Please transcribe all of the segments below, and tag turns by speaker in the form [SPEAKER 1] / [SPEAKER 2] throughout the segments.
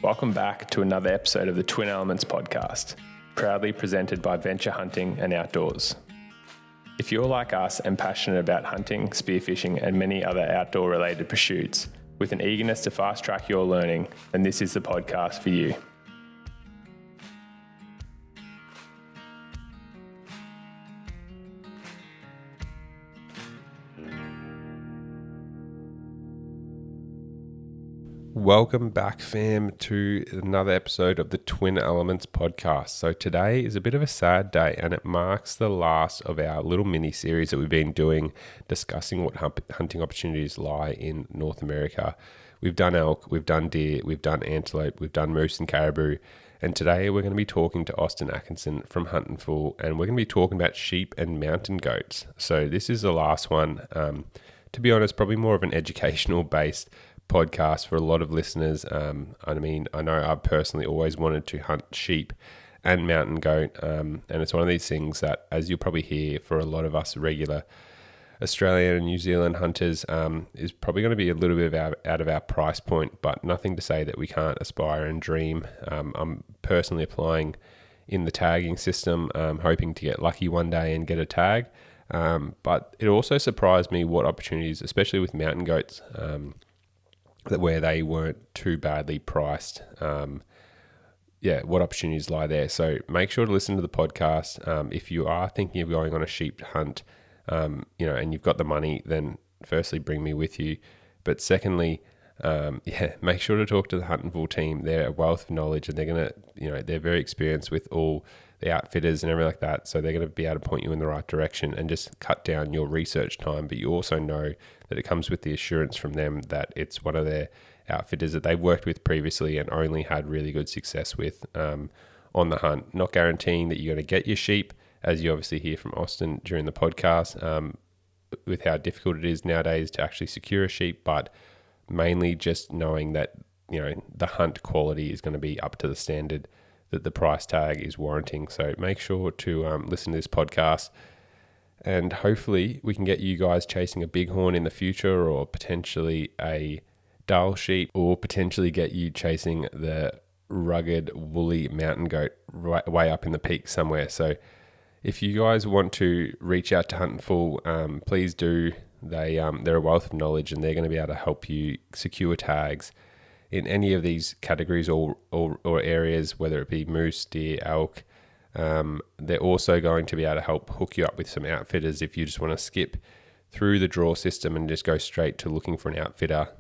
[SPEAKER 1] Welcome back to another episode of the Twin Elements podcast, proudly presented by Venture Hunting and Outdoors. If you're like us and passionate about hunting, spearfishing, and many other outdoor-related pursuits, with an eagerness to fast-track your learning, then this is the podcast for you.
[SPEAKER 2] Welcome back, fam, to another episode of the Twin Elements podcast. So today is a bit of a sad day, and it marks the last of our little mini-series that we've been doing, discussing what hunting opportunities lie in North America. We've done elk, we've done deer, we've done antelope, we've done moose and caribou, and today we're going to be talking to Austin Atkinson from Huntin Fool, and we're going to be talking about sheep and mountain goats. So this is the last one. To be honest, probably more of an educational-based podcast for a lot of listeners. I know I've personally always wanted to hunt sheep and mountain goat, and it's one of these things that, as you'll probably hear, for a lot of us regular Australian and New Zealand hunters, is probably going to be a little bit out of our price point, but nothing to say that we can't aspire and dream. I'm personally applying in the tagging system, hoping to get lucky one day and get a tag, but it also surprised me what opportunities, especially with mountain goats, where they weren't too badly priced. What opportunities lie there. So make sure to listen to the podcast. If you are thinking of going on a sheep hunt, and you've got the money, then firstly, bring me with you. But secondly, make sure to talk to the Huntin Fool team. They're a wealth of knowledge, and they're very experienced with all the outfitters and everything like that. So they're going to be able to point you in the right direction and just cut down your research time. But you also know that it comes with the assurance from them that it's one of their outfitters that they've worked with previously and only had really good success with on the hunt. Not guaranteeing that you're going to get your sheep, as you obviously hear from Austin during the podcast, with how difficult it is nowadays to actually secure a sheep, but mainly just knowing that the hunt quality is going to be up to the standard that the price tag is warranting. So make sure to listen to this podcast, and hopefully we can get you guys chasing a bighorn in the future, or potentially a dull sheep, or potentially get you chasing the rugged woolly mountain goat way up in the peak somewhere. So if you guys want to reach out to Huntin Fool, please do. They're a wealth of knowledge, and they're going to be able to help you secure tags in any of these categories or areas, whether it be moose, deer, elk. They're also going to be able to help hook you up with some outfitters if you just want to skip through the draw system and just go straight to looking for an outfitter.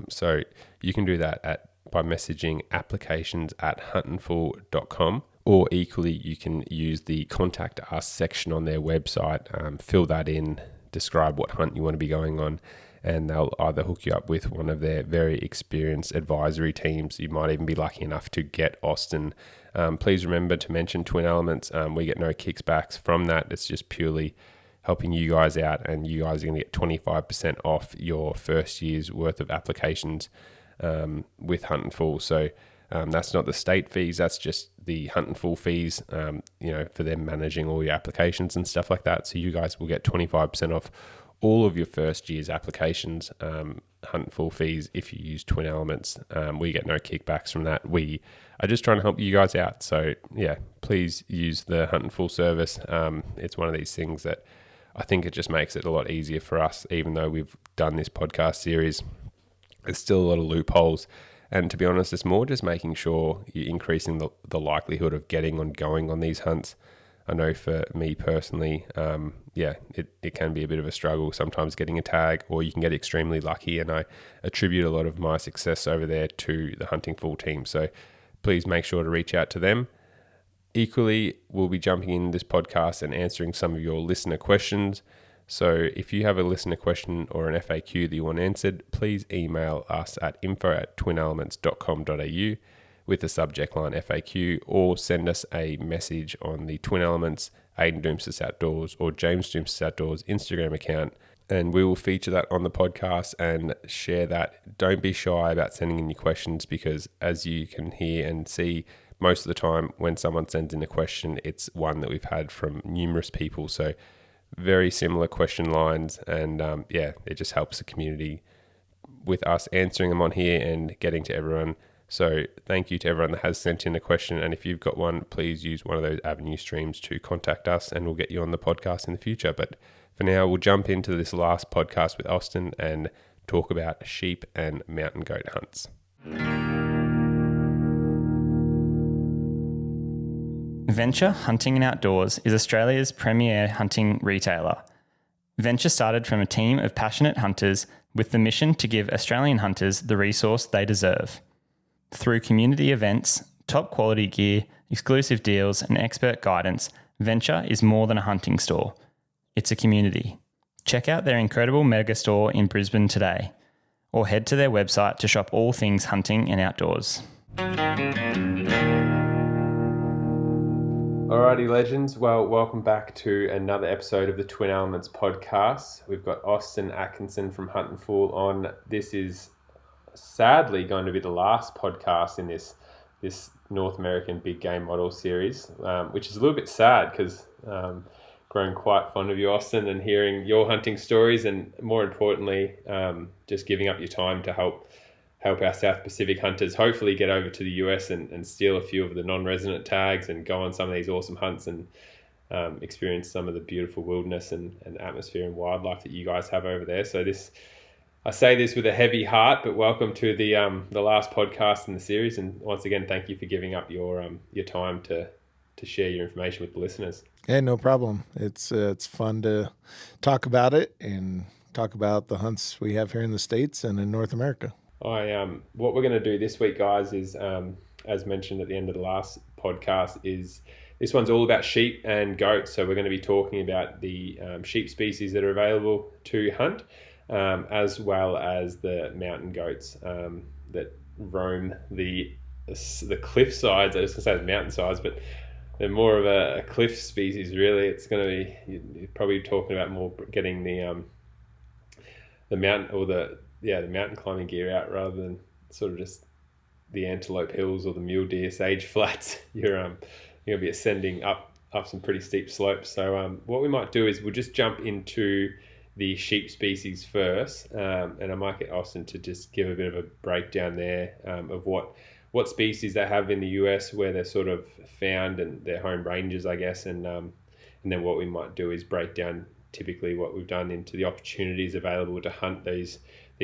[SPEAKER 2] So you can do that by messaging applications@huntinfool.com, or equally you can use the contact us section on their website, fill that in, describe what hunt you want to be going on, and they'll either hook you up with one of their very experienced advisory teams. You might even be lucky enough to get Austin. Please remember to mention Twin Elements. We get no kickbacks from that. It's just purely helping you guys out, and you guys are going to get 25% off your first year's worth of applications with Huntin Fool. So that's not the state fees, that's just the Huntin Fool fees, for them managing all your applications and stuff like that. So you guys will get 25% off all of your first year's applications, Huntin Fool fees, if you use Twin Elements. We get no kickbacks from that. We are just trying to help you guys out. So yeah, please use the Huntin Fool service. It's one of these things that I think it just makes it a lot easier for us. Even though we've done this podcast series, there's still a lot of loopholes. And to be honest, it's more just making sure you're increasing the likelihood of getting on going on these hunts. I know for me personally, it can be a bit of a struggle sometimes getting a tag, or you can get extremely lucky, and I attribute a lot of my success over there to the Huntin Fool team. So please make sure to reach out to them. Equally, we'll be jumping in this podcast and answering some of your listener questions. So if you have a listener question or an FAQ that you want answered, please email us at info@twinelements.com.au with the subject line FAQ, or send us a message on the Twin Elements, Doumtsis Outdoors, or James Doumtsis Outdoors Instagram account, and we will feature that on the podcast and share that. Don't be shy about sending in your questions, because as you can hear and see, most of the time when someone sends in a question, it's one that we've had from numerous people. So very similar question lines, and it just helps the community with us answering them on here and getting to everyone So thank you to everyone that has sent in a question. And if you've got one, please use one of those avenue streams to contact us and we'll get you on the podcast in the future. But for now, we'll jump into this last podcast with Austin and talk about sheep and mountain goat hunts.
[SPEAKER 3] Venture Hunting and Outdoors is Australia's premier hunting retailer. Venture started from a team of passionate hunters with the mission to give Australian hunters the resource they deserve. Through community events, top quality gear, exclusive deals, and expert guidance, Venture is more than a hunting store. It's a community. Check out their incredible mega store in Brisbane today, or head to their website to shop all things hunting and outdoors.
[SPEAKER 2] Alrighty, legends. Well, welcome back to another episode of the Twin Elements podcast. We've got Austin Atkinson from Huntin Fool on. This is sadly going to be the last podcast in this North American big game model series, which is a little bit sad because grown quite fond of you, Austin, and hearing your hunting stories, and more importantly, just giving up your time to help our South Pacific hunters hopefully get over to the US and steal a few of the non-resident tags and go on some of these awesome hunts and experience some of the beautiful wilderness and atmosphere and wildlife that you guys have over there. So I say this with a heavy heart, but welcome to the last podcast in the series. And once again, thank you for giving up your time to share your information with the listeners.
[SPEAKER 4] Yeah, no problem. It's fun to talk about it and talk about the hunts we have here in the States and in North America.
[SPEAKER 2] What we're going to do this week, guys, is as mentioned at the end of the last podcast, is this one's all about sheep and goats. So we're going to be talking about the sheep species that are available to hunt, as well as the mountain goats that roam the cliff sides. I was going to say the mountain sides, but they're more of a cliff species, really. It's going to be, you're probably talking about more getting the mountain or the mountain climbing gear out rather than sort of just the antelope hills or the mule deer sage flats. You're going to be ascending up some pretty steep slopes. So what we might do is we'll just jump into the sheep species first, and I might get Austin to just give a bit of a breakdown there of what species they have in the US, where they're sort of found and their home ranges, I guess, and then what we might do is break down typically what we've done into the opportunities available to hunt these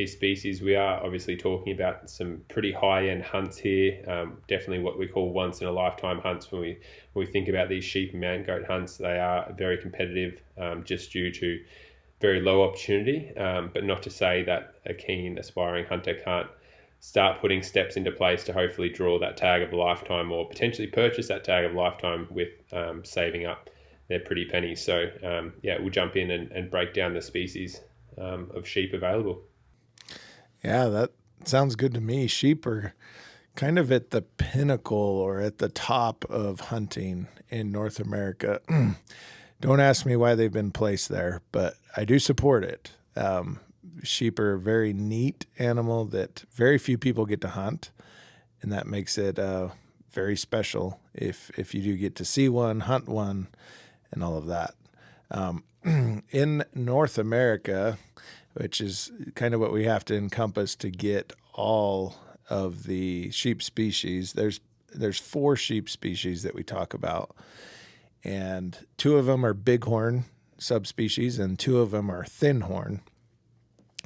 [SPEAKER 2] species. We are obviously talking about some pretty high-end hunts here, definitely what we call once-in-a-lifetime hunts. When we think about these sheep and mountain goat hunts, they are very competitive just due to very low opportunity, but not to say that a keen aspiring hunter can't start putting steps into place to hopefully draw that tag of a lifetime or potentially purchase that tag of a lifetime with saving up their pretty pennies. So we'll jump in and break down the species of sheep available.
[SPEAKER 4] Yeah, that sounds good to me. Sheep are kind of at the pinnacle or at the top of hunting in North America. Don't ask me why they've been placed there, but I do support it. Sheep are a very neat animal that very few people get to hunt, and that makes it very special if you do get to see one, hunt one, and all of that. In North America, which is kind of what we have to encompass to get all of the sheep species, there's 4 sheep species that we talk about, and 2 of them are bighorn subspecies and 2 of them are thinhorn.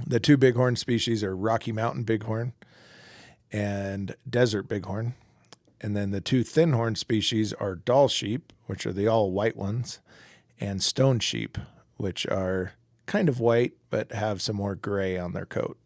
[SPEAKER 4] The 2 bighorn species are Rocky Mountain bighorn and desert bighorn. And then the 2 thinhorn species are Dall sheep, which are the all white ones, and stone sheep, which are kind of white but have some more gray on their coat.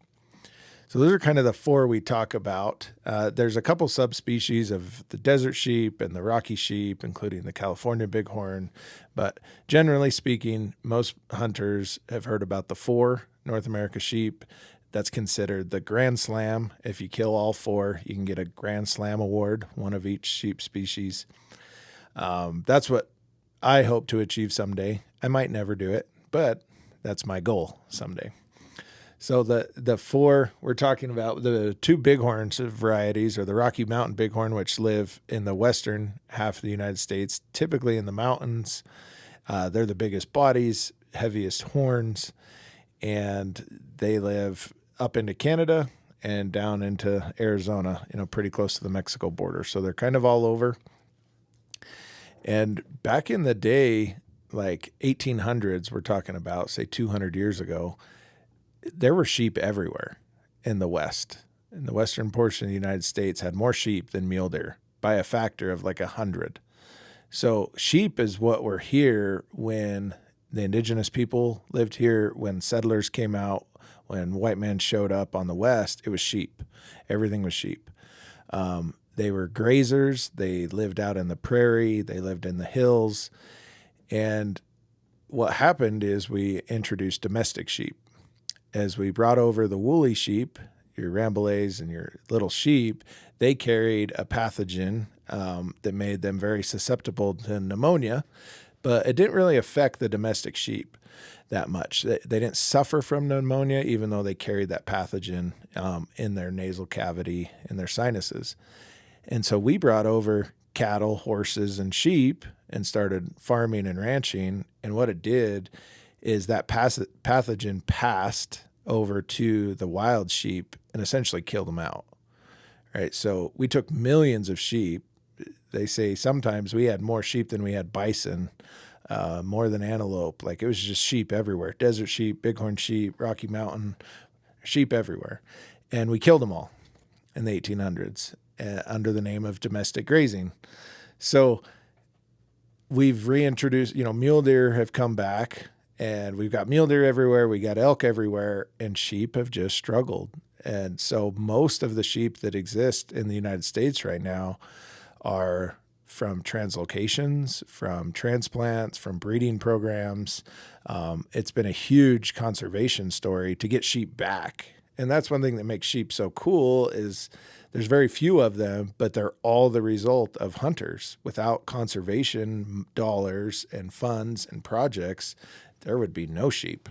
[SPEAKER 4] So those are kind of the 4 we talk about. There's a couple subspecies of the desert sheep and the Rocky sheep, including the California bighorn. But generally speaking, most hunters have heard about the 4 North America sheep. That's considered the Grand Slam. If you kill all 4, you can get a Grand Slam award, one of each sheep species. That's what I hope to achieve someday. I might never do it, but that's my goal someday. So the 4 we're talking about, the 2 bighorn varieties are the Rocky Mountain bighorn, which live in the western half of the United States, typically in the mountains. They're the biggest bodies, heaviest horns, and they live up into Canada and down into Arizona, pretty close to the Mexico border. So they're kind of all over. And back in the day, like 1800s, we're talking about, say 200 years ago, there were sheep everywhere in the West. And the western portion of the United States had more sheep than mule deer by a factor of like 100. So sheep is what were here when the indigenous people lived here, when settlers came out, when white men showed up on the West. It was sheep. Everything was sheep. They were grazers. They lived out in the prairie. They lived in the hills. And what happened is we introduced domestic sheep. As we brought over the woolly sheep, your Rambouillets and your little sheep, they carried a pathogen that made them very susceptible to pneumonia, but it didn't really affect the domestic sheep that much. They didn't suffer from pneumonia, even though they carried that pathogen in their nasal cavity, in their sinuses. And so we brought over cattle, horses, and sheep and started farming and ranching. And what it did is that pathogen passed over to the wild sheep and essentially killed them out. Right. So we took millions of sheep. They say sometimes we had more sheep than we had bison, more than antelope. Like it was just sheep everywhere. Desert sheep, bighorn sheep, Rocky Mountain, sheep everywhere. And we killed them all in the 1800s under the name of domestic grazing. So we've reintroduced, mule deer have come back, and we've got mule deer everywhere. We got elk everywhere, and sheep have just struggled. And so most of the sheep that exist in the United States right now are from translocations, from transplants, from breeding programs. It's been a huge conservation story to get sheep back. And that's one thing that makes sheep so cool is there's very few of them, but they're all the result of hunters. Without conservation dollars and funds and projects, there would be no sheep.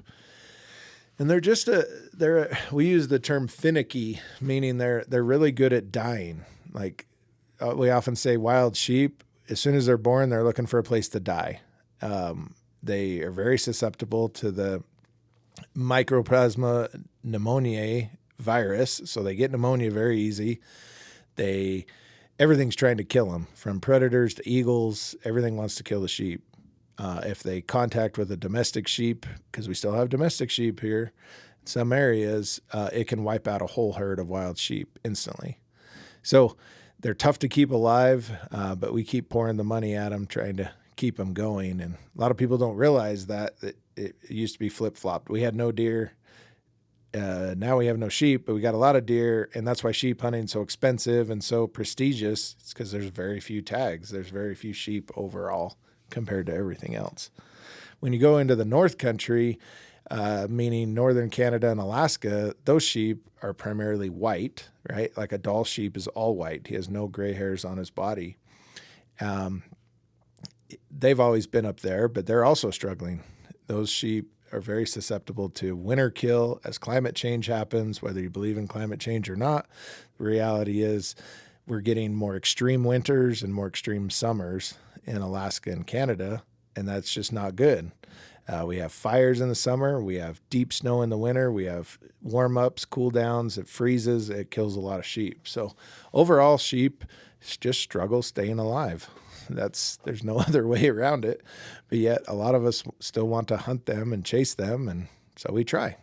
[SPEAKER 4] And we use the term finicky, meaning they're really good at dying. Like we often say wild sheep, as soon as they're born, they're looking for a place to die. They are very susceptible to the Mycoplasma pneumoniae virus, so they get pneumonia very easy. Everything's trying to kill them, from predators to eagles. Everything wants to kill the sheep. If they contact with a domestic sheep, because we still have domestic sheep here in some areas, it can wipe out a whole herd of wild sheep instantly. So they're tough to keep alive, but we keep pouring the money at them, trying to keep them going. And a lot of people don't realize that it used to be flip-flopped. We had no deer. Now we have no sheep, but we got a lot of deer, and that's why sheep hunting is so expensive and so prestigious. It's because there's very few tags. There's very few sheep overall compared to everything else. When you go into the North Country, meaning northern Canada and Alaska, those sheep are primarily white, right? Like a Dall sheep is all white. He has no gray hairs on his body. They've always been up there, but they're also struggling. Those sheep are very susceptible to winter kill as climate change happens, whether you believe in climate change or not. The reality is we're getting more extreme winters and more extreme summers in Alaska and Canada, and that's just not good. We have fires in the summer. We have deep snow in the winter. We have warm-ups, cool-downs. It freezes. It kills a lot of sheep. So overall, sheep just struggle staying alive. There's no other way around it. But yet a lot of us still want to hunt them and chase them, and so we try.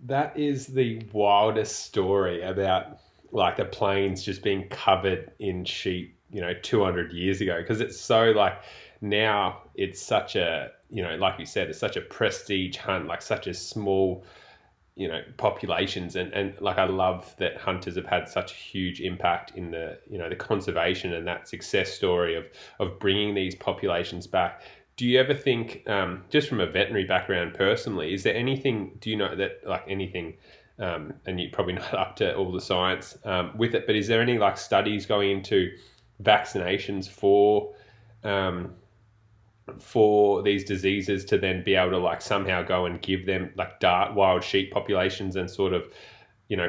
[SPEAKER 2] That is the wildest story about like the plains just being covered in sheep, 200 years ago. Because it's so like now it's such a, like you said, it's such a prestige hunt, like such a small, populations. And like, I love that hunters have had such a huge impact in the, the conservation and that success story of bringing these populations back. Do you ever think, just from a veterinary background personally, is there anything, do you know that like anything, and you're probably not up to all the science with it, but is there any like studies going into vaccinations for these diseases to then be able to like somehow go and give them like wild sheep populations and sort of,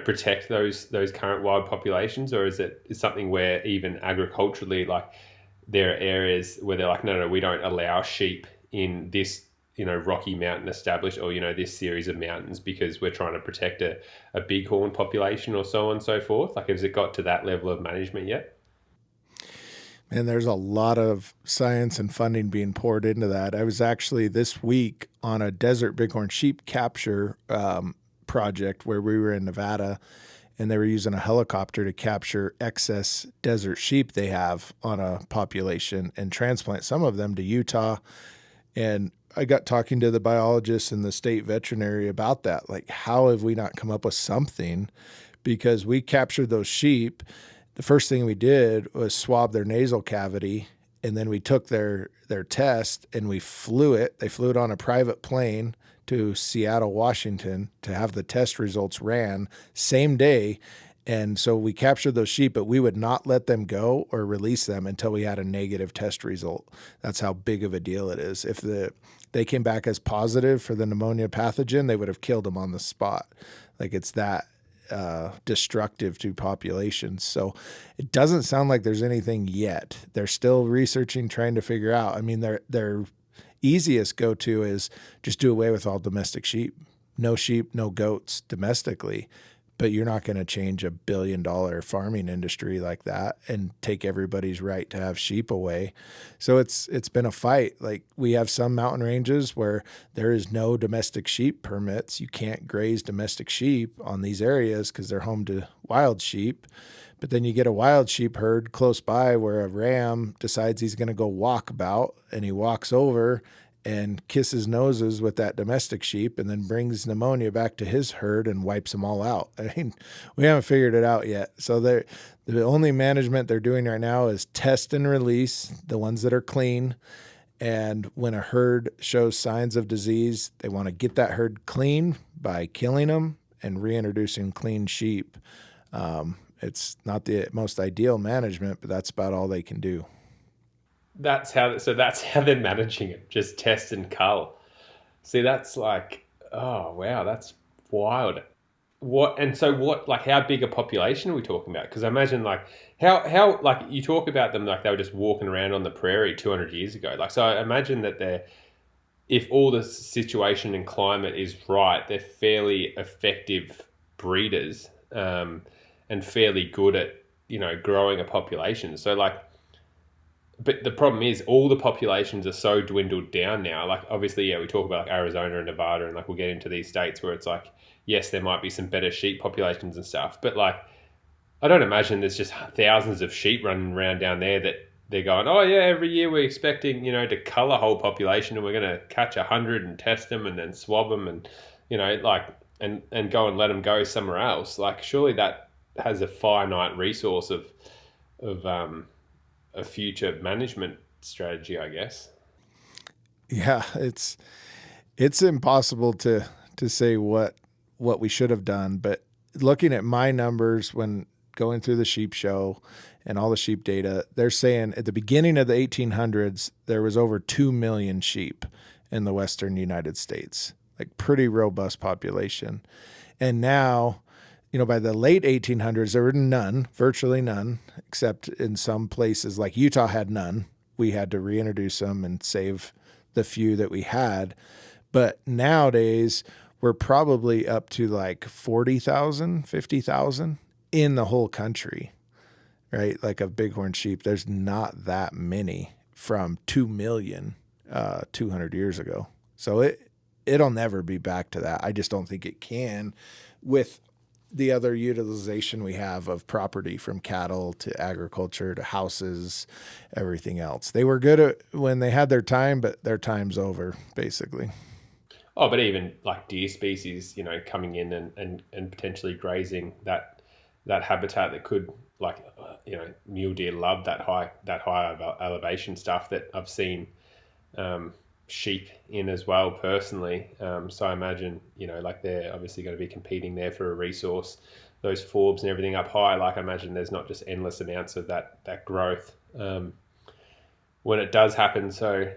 [SPEAKER 2] protect those current wild populations? Or is it something where even agriculturally, like there are areas where they're like, no, we don't allow sheep in this Rocky Mountain established, or, this series of mountains because we're trying to protect a bighorn population or so on and so forth? Like, has it got to that level of management yet?
[SPEAKER 4] And there's a lot of science and funding being poured into that. I was actually this week on a desert bighorn sheep capture project where we were in Nevada, and they were using a helicopter to capture excess desert sheep they have on a population and transplant some of them to Utah. And I got talking to the biologists and the state veterinary about that. Like, how have we not come up with something? Because we captured those sheep. The first thing we did was swab their nasal cavity, and then we took their test and we flew it. They flew it on a private plane to Seattle, Washington to have the test results ran same day. And so we captured those sheep, but we would not let them go or release them until we had a negative test result. That's how big of a deal it is. If they came back as positive for the pneumonia pathogen, they would have killed them on the spot. Like, it's that destructive to populations. So it doesn't sound like there's anything yet. They're still researching, trying to figure out. I mean, their easiest go-to is just do away with all domestic sheep. No sheep, no goats domestically. But you're not going to change $1 billion farming industry like that and take everybody's right to have sheep away. So it's been a fight. Like, we have some mountain ranges where there is no domestic sheep permits. You can't graze domestic sheep on these areas because they're home to wild sheep. But then you get a wild sheep herd close by where a ram decides he's going to go walk about, and he walks over and kisses noses with that domestic sheep and then brings pneumonia back to his herd and wipes them all out. I mean, we haven't figured it out yet. So the only management they're doing right now is test and release the ones that are clean. And when a herd shows signs of disease, they want to get that herd clean by killing them and reintroducing clean sheep. It's not the most ideal management, but that's about all they can do.
[SPEAKER 2] That's how they're managing it. Just test and cull. See, that's like, oh wow, that's wild. How big a population are we talking about? Because I imagine like how like you talk about them like they were just walking around on the prairie 200 years ago. Like, so I imagine that if all the situation and climate is right, they're fairly effective breeders, and fairly good at growing a population. So like. But the problem is all the populations are so dwindled down now. Like, obviously, yeah, we talk about like Arizona and Nevada, and like we'll get into these states where it's like, yes, there might be some better sheep populations and stuff, but like, I don't imagine there's just thousands of sheep running around down there that they're going, oh yeah, every year we're expecting, to cull a whole population and we're going to catch 100 and test them and then swab them and, and go and let them go somewhere else. Like, surely that has a finite resource of a future management strategy, I guess.
[SPEAKER 4] Yeah, it's impossible to say what we should have done, but looking at my numbers when going through the sheep show and all the sheep data, they're saying at the beginning of the 1800s there was over 2 million sheep in the western United States, like pretty robust population. And now, by the late 1800s, there were none, virtually none, except in some places like Utah had none. We had to reintroduce them and save the few that we had. But nowadays, we're probably up to like 40,000, 50,000 in the whole country, right? Like of bighorn sheep, there's not that many from 2 million 200 years ago. So it'll never be back to that. I just don't think it can with the other utilization we have of property, from cattle to agriculture to houses, everything else. They were good at when they had their time, but their time's over, basically.
[SPEAKER 2] Oh, but even like deer species, coming in and potentially grazing that habitat that could, like, mule deer love that high elevation stuff that I've seen sheep in as well personally. So I imagine, like they're obviously going to be competing there for a resource. Those forbs and everything up high, like I imagine there's not just endless amounts of that growth when it does happen. So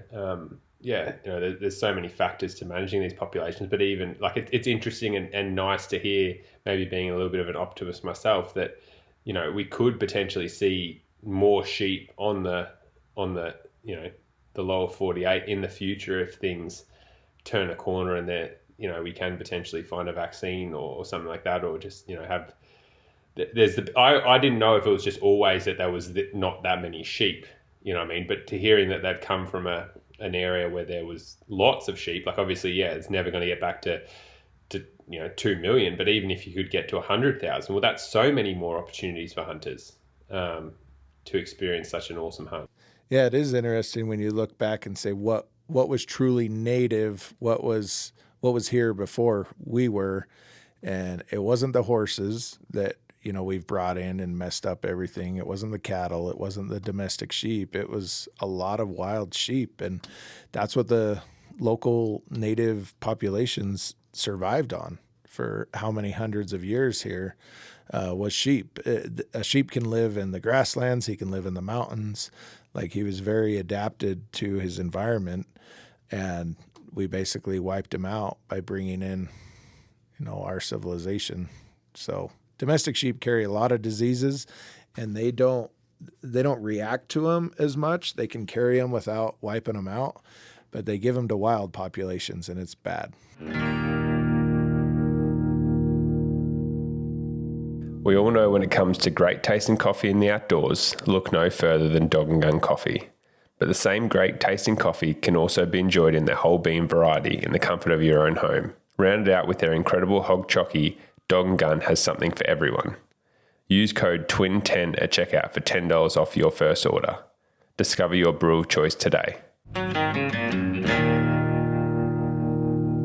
[SPEAKER 2] there's so many factors to managing these populations, but even like it's interesting and nice to hear, maybe being a little bit of an optimist myself, that we could potentially see more sheep on the the lower 48 in the future if things turn a corner and we can potentially find a vaccine or something like that, or just, have, I didn't know if it was just always that there was not that many sheep, you know what I mean? But to hearing that they've come from an area where there was lots of sheep, like obviously, it's never going to get back to 2 million, but even if you could get to 100,000, well, that's so many more opportunities for hunters to experience such an awesome hunt.
[SPEAKER 4] Yeah, it is interesting when you look back and say what was truly native, what was here before we were, and it wasn't the horses that we've brought in and messed up everything. It wasn't the cattle. It wasn't the domestic sheep. It was a lot of wild sheep, and that's what the local native populations survived on for how many hundreds of years here. Was sheep. A sheep can live in the grasslands. He can live in the mountains. Like, he was very adapted to his environment, and we basically wiped him out by bringing in, our civilization. So domestic sheep carry a lot of diseases, and they don't react to them as much. They can carry them without wiping them out, but they give them to wild populations, and it's bad.
[SPEAKER 1] We all know when it comes to great tasting coffee in the outdoors, look no further than Dog and Gun Coffee. But the same great tasting coffee can also be enjoyed in their whole bean variety in the comfort of your own home. Rounded out with their incredible hog chockey, Dog and Gun has something for everyone. Use code TWIN10 at checkout for $10 off your first order. Discover your brew of choice today.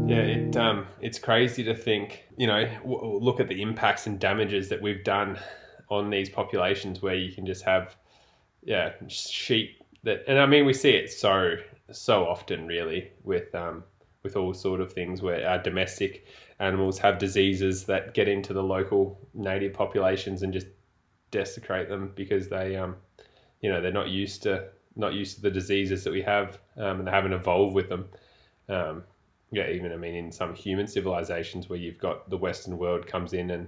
[SPEAKER 2] Yeah, it's crazy to think, look at the impacts and damages that we've done on these populations, where you can just have, sheep that, and I mean, we see it so often really with all sort of things where our domestic animals have diseases that get into the local native populations and just desecrate them because they, they're not used to the diseases that we have, and they haven't evolved with them. In some human civilizations where you've got the Western world comes in and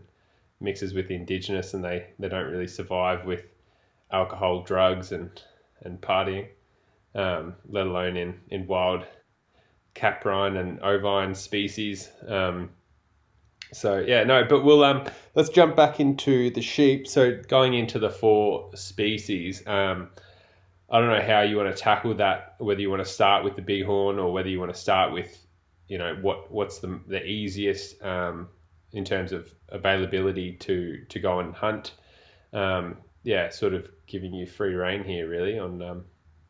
[SPEAKER 2] mixes with the indigenous, and they don't really survive with alcohol, drugs, and partying, let alone in wild caprine and ovine species. But we'll let's jump back into the sheep. So going into the 4 species, I don't know how you want to tackle that, whether you want to start with the bighorn or whether you want to start with, what's the easiest in terms of availability to go and hunt. Sort of giving you free rein here really on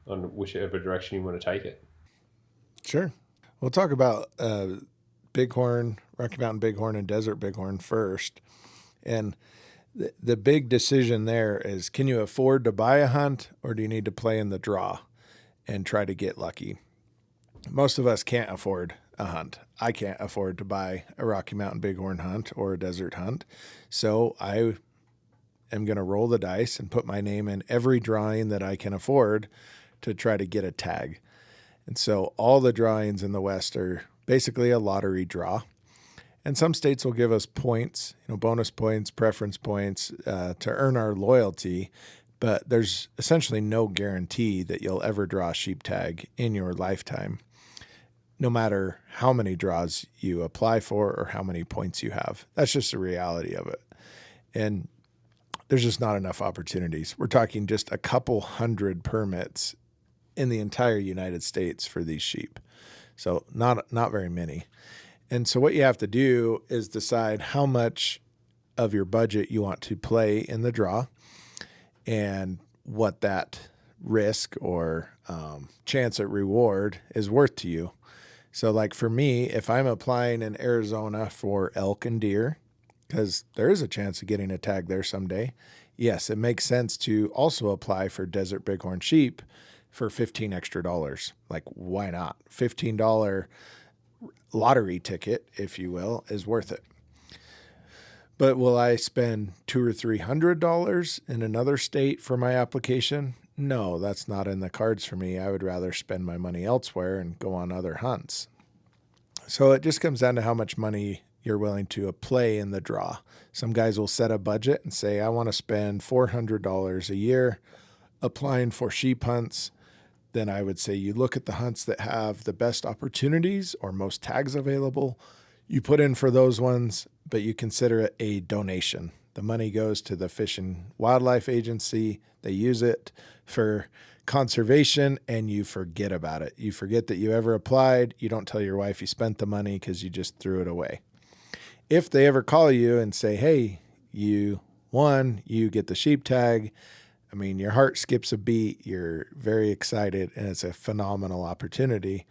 [SPEAKER 2] whichever direction you want to take it.
[SPEAKER 4] Sure. We'll talk about bighorn, Rocky Mountain bighorn, and desert bighorn first. And the big decision there is, can you afford to buy a hunt, or do you need to play in the draw and try to get lucky? Most of us can't afford a hunt. I can't afford to buy a Rocky Mountain bighorn hunt or a desert hunt. So I am going to roll the dice and put my name in every drawing that I can afford to try to get a tag. And so all the drawings in the West are basically a lottery draw. And some states will give us points, bonus points, preference points to earn our loyalty. But there's essentially no guarantee that you'll ever draw a sheep tag in your lifetime, no matter how many draws you apply for or how many points you have. That's just the reality of it. And there's just not enough opportunities. We're talking just a couple hundred permits in the entire United States for these sheep. So not very many. And so what you have to do is decide how much of your budget you want to play in the draw and what that risk or chance at reward is worth to you. So like for me, if I'm applying in Arizona for elk and deer, because there is a chance of getting a tag there someday, yes, it makes sense to also apply for desert bighorn sheep for $15 extra. Like, why not? $15 lottery ticket, if you will, is worth it. But will I spend $200 or $300 in another state for my application? No, that's not in the cards for me. I would rather spend my money elsewhere and go on other hunts. So it just comes down to how much money you're willing to play in the draw. Some guys will set a budget and say, I want to spend $400 a year applying for sheep hunts then I would say you look at the hunts that have the best opportunities or most tags available. You put in for those ones, but you consider it a donation. The money goes to the Fish and Wildlife Agency. They use it for conservation, and you forget about it. You forget that you ever applied. You don't tell your wife you spent the money because you just threw it away. If they ever call you and say, hey, you won, you get the sheep tag, I mean, your heart skips a beat. You're very excited, and it's a phenomenal opportunity,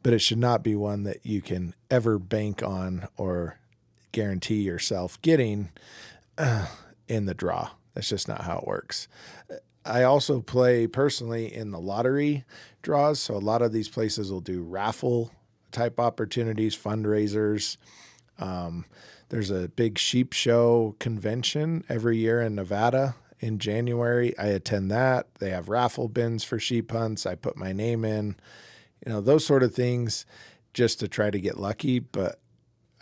[SPEAKER 4] but it should not be one that you can ever bank on or guarantee yourself getting in the draw. That's just not how it works. I also play personally in the lottery draws. So a lot of these places will do raffle type opportunities, fundraisers. There's a big sheep show convention every year in Nevada in January. I attend that. They have raffle bins for sheep hunts. I put my name in, those sort of things just to try to get lucky, but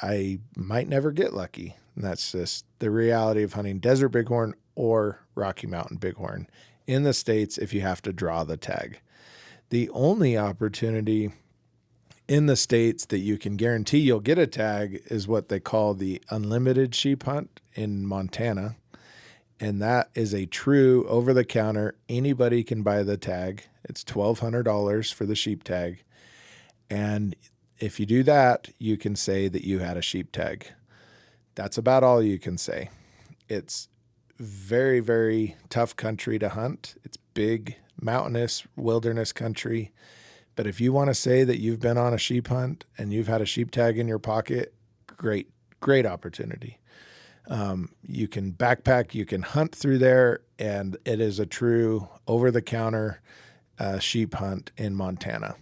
[SPEAKER 4] I might never get lucky. And that's just the reality of hunting desert bighorn or Rocky Mountain bighorn in the States if you have to draw the tag. The only opportunity in the States that you can guarantee you'll get a tag is what they call the unlimited sheep hunt in Montana. And that is a true over-the-counter. Anybody can buy the tag. It's $1,200 for the sheep tag. And if you do that, you can say that you had a sheep tag. That's about all you can say. It's very, very tough country to hunt. It's big, mountainous, wilderness country. But if you want to say that you've been on a sheep hunt and you've had a sheep tag in your pocket, great, great opportunity. You can backpack, you can hunt through there, and it is a true over-the-counter sheep hunt in Montana.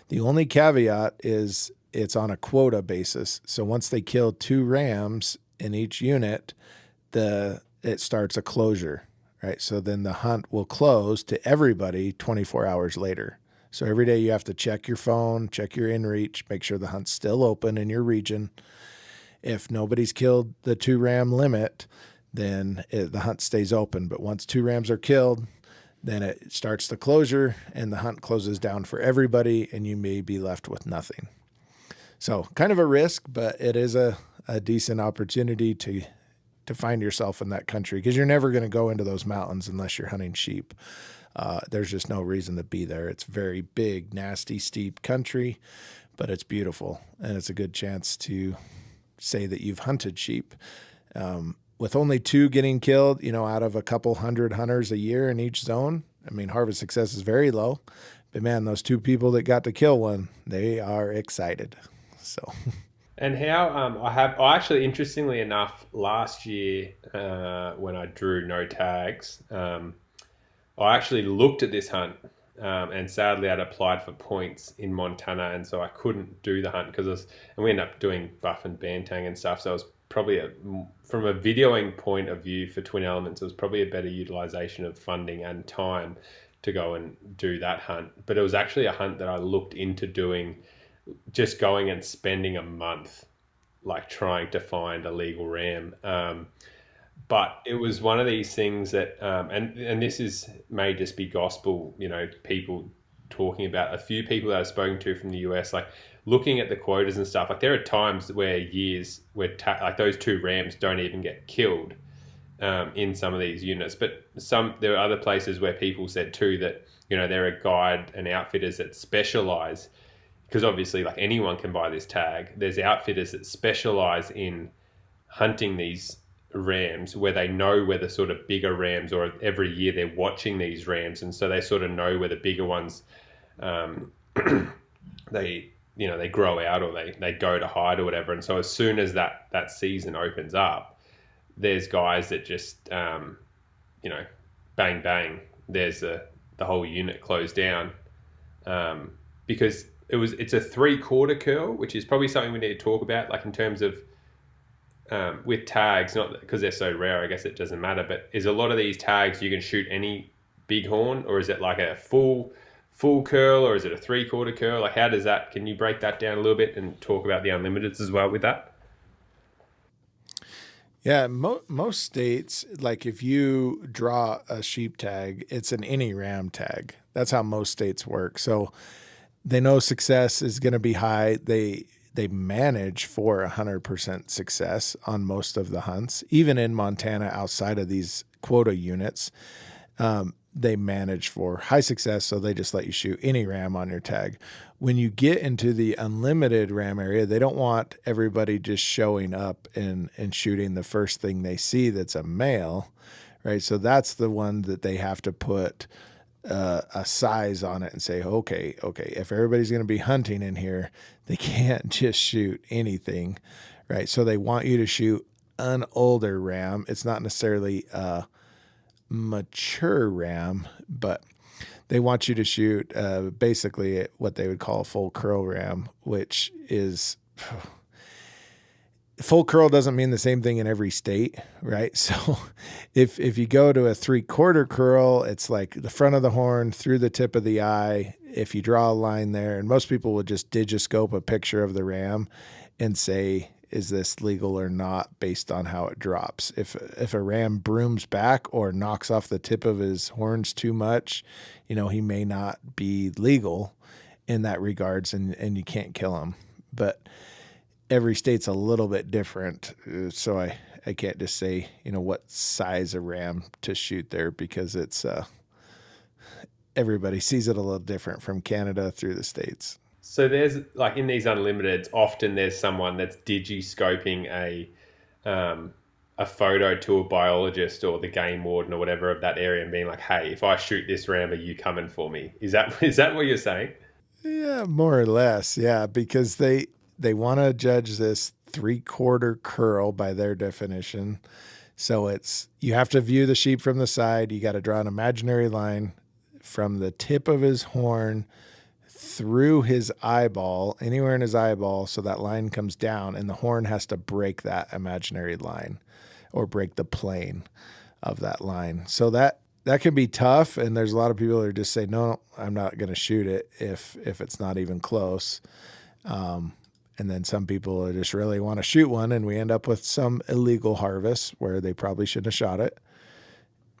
[SPEAKER 4] The only caveat is it's on a quota basis. So once they kill 2 rams in each unit, it starts a closure, right? So then the hunt will close to everybody 24 hours later. So every day you have to check your phone, check your inReach, make sure the hunt's still open in your region. If nobody's killed the 2 ram limit, then the hunt stays open. But once 2 rams are killed, then it starts the closure and the hunt closes down for everybody and you may be left with nothing. So kind of a risk, but it is a decent opportunity to find yourself in that country because you're never going to go into those mountains unless you're hunting sheep. There's just no reason to be there. It's very big, nasty, steep country, but it's beautiful and it's a good chance to say that you've hunted sheep. With only 2 getting killed, out of a couple hundred hunters a year in each zone, I mean, harvest success is very low. But man, those 2 people that got to kill one, they are excited. So,
[SPEAKER 1] and how I actually, interestingly enough, last year when I drew no tags, I actually looked at this hunt, and sadly I'd applied for points in Montana, and so I couldn't do the hunt and we ended up doing buff and bantang and stuff. So it was probably from a videoing point of view for Twin Elements, it was probably a better utilization of funding and time to go and do that hunt. But it was actually a hunt that I looked into doing, just going and spending a month, like trying to find a legal ram. But it was one of these things that, and this may just be gospel, people talking about, a few people that I've spoken to from the US, like looking at the quotas and stuff, like there are times where like those 2 rams don't even get killed in some of these units. But there are other places where people said too that, there are guide and outfitters that specialize, because obviously like anyone can buy this tag. There's outfitters that specialize in hunting these rams where they know where the sort of bigger rams, or every year they're watching these rams, and so they sort of know where the bigger ones they grow out, or they go to hide or whatever. And so as soon as that season opens up, there's guys that just bang bang, there's the whole unit closed down, because it's a 3/4 curl, which is probably something we need to talk about, like in terms of with tags, not because they're so rare, I guess it doesn't matter, but is a lot of these tags you can shoot any bighorn, or is it like a full curl, or is it a 3/4 curl? Like how does that, can you break that down a little bit and talk about the unlimiteds as well with that?
[SPEAKER 4] Yeah, most states, like if you draw a sheep tag, it's an any ram tag. That's how most states work. So they know success is going to be high. They manage for 100% success on most of the hunts, even in Montana outside of these quota units. They manage for high success, so they just let you shoot any ram on your tag. When you get into the unlimited ram area, they don't want everybody just showing up and shooting the first thing they see that's a male, right? So that's the one that they have to put a size on it and say, okay, if everybody's going to be hunting in here, they can't just shoot anything, right? So they want you to shoot an older ram. It's not necessarily mature ram, but they want you to shoot basically what they would call a full curl ram, which is full curl doesn't mean the same thing in every state, right? So if you go to a 3/4 curl, it's like the front of the horn through the tip of the eye. If you draw a line there, and most people would just digiscope a picture of the ram and say, is this legal or not based on how it drops? If a ram brooms back or knocks off the tip of his horns too much, he may not be legal in that regards, and you can't kill him. But every state's a little bit different, so I can't just say what size of ram to shoot there, because it's everybody sees it a little different from Canada through the states.
[SPEAKER 2] So there's like in these unlimiteds, often there's someone that's digi-scoping a photo to a biologist or the game warden or whatever of that area and being like, hey, if I shoot this ram, are you coming for me? Is that what you're saying?
[SPEAKER 4] Yeah, more or less. Yeah, because they want to judge this 3/4 curl by their definition. So you have to view the sheep from the side. You got to draw an imaginary line from the tip of his horn through his eyeball, anywhere in his eyeball, so that line comes down, and the horn has to break that imaginary line or break the plane of that line. So that can be tough, and there's a lot of people that just say, no, I'm not going to shoot it if it's not even close. And then some people just really want to shoot one, and we end up with some illegal harvest where they probably shouldn't have shot it,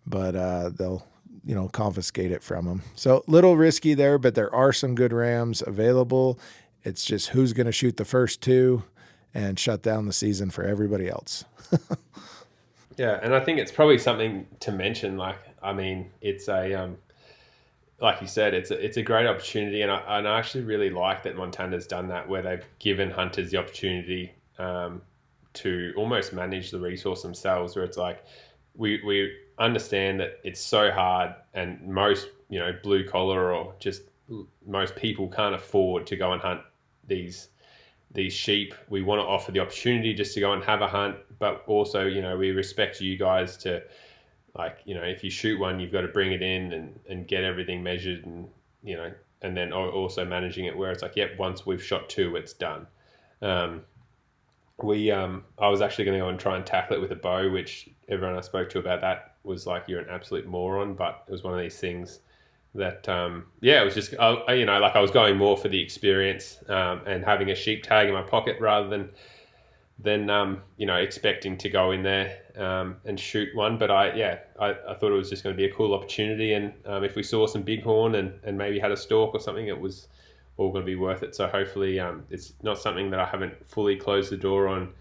[SPEAKER 4] but they'll confiscate it from them. So little risky there, but there are some good rams available. It's just who's going to shoot the first two and shut down the season for everybody else.
[SPEAKER 2] Yeah, and I think it's probably something to mention. Like, I mean, it's a like you said, it's a great opportunity, and I actually really like that Montana's done that, where they've given hunters the opportunity to almost manage the resource themselves. Where it's like we understand that it's so hard, and most blue collar or just most people can't afford to go and hunt these sheep. We want to offer the opportunity just to go and have a hunt, but also we respect you guys to, like, if you shoot one, you've got to bring it in and get everything measured, and and then also managing it where it's like, yep, once we've shot two, it's done. I was actually going to go and try and tackle it with a bow, which everyone I spoke to about that was like, you're an absolute moron. But it was one of these things that, it was just, like I was going more for the experience and having a sheep tag in my pocket rather than expecting to go in there and shoot one. But I thought it was just going to be a cool opportunity. And if we saw some bighorn and maybe had a stalk or something, it was all going to be worth it. So hopefully it's not something that I haven't fully closed the door on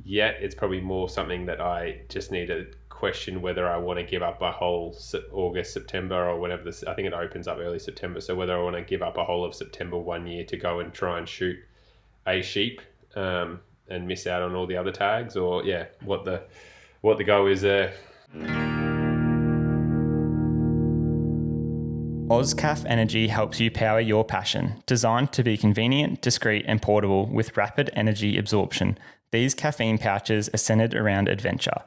[SPEAKER 2] yet. It's probably more something that I just need to question whether I want to give up a whole August, September, or whenever I think it opens up early September. So whether I want to give up a whole of September 1 year to go and try and shoot a sheep and miss out on all the other tags, or what the go is there.
[SPEAKER 3] OzCaf Energy helps you power your passion. Designed to be convenient, discreet, and portable with rapid energy absorption, these caffeine pouches are centered around adventure.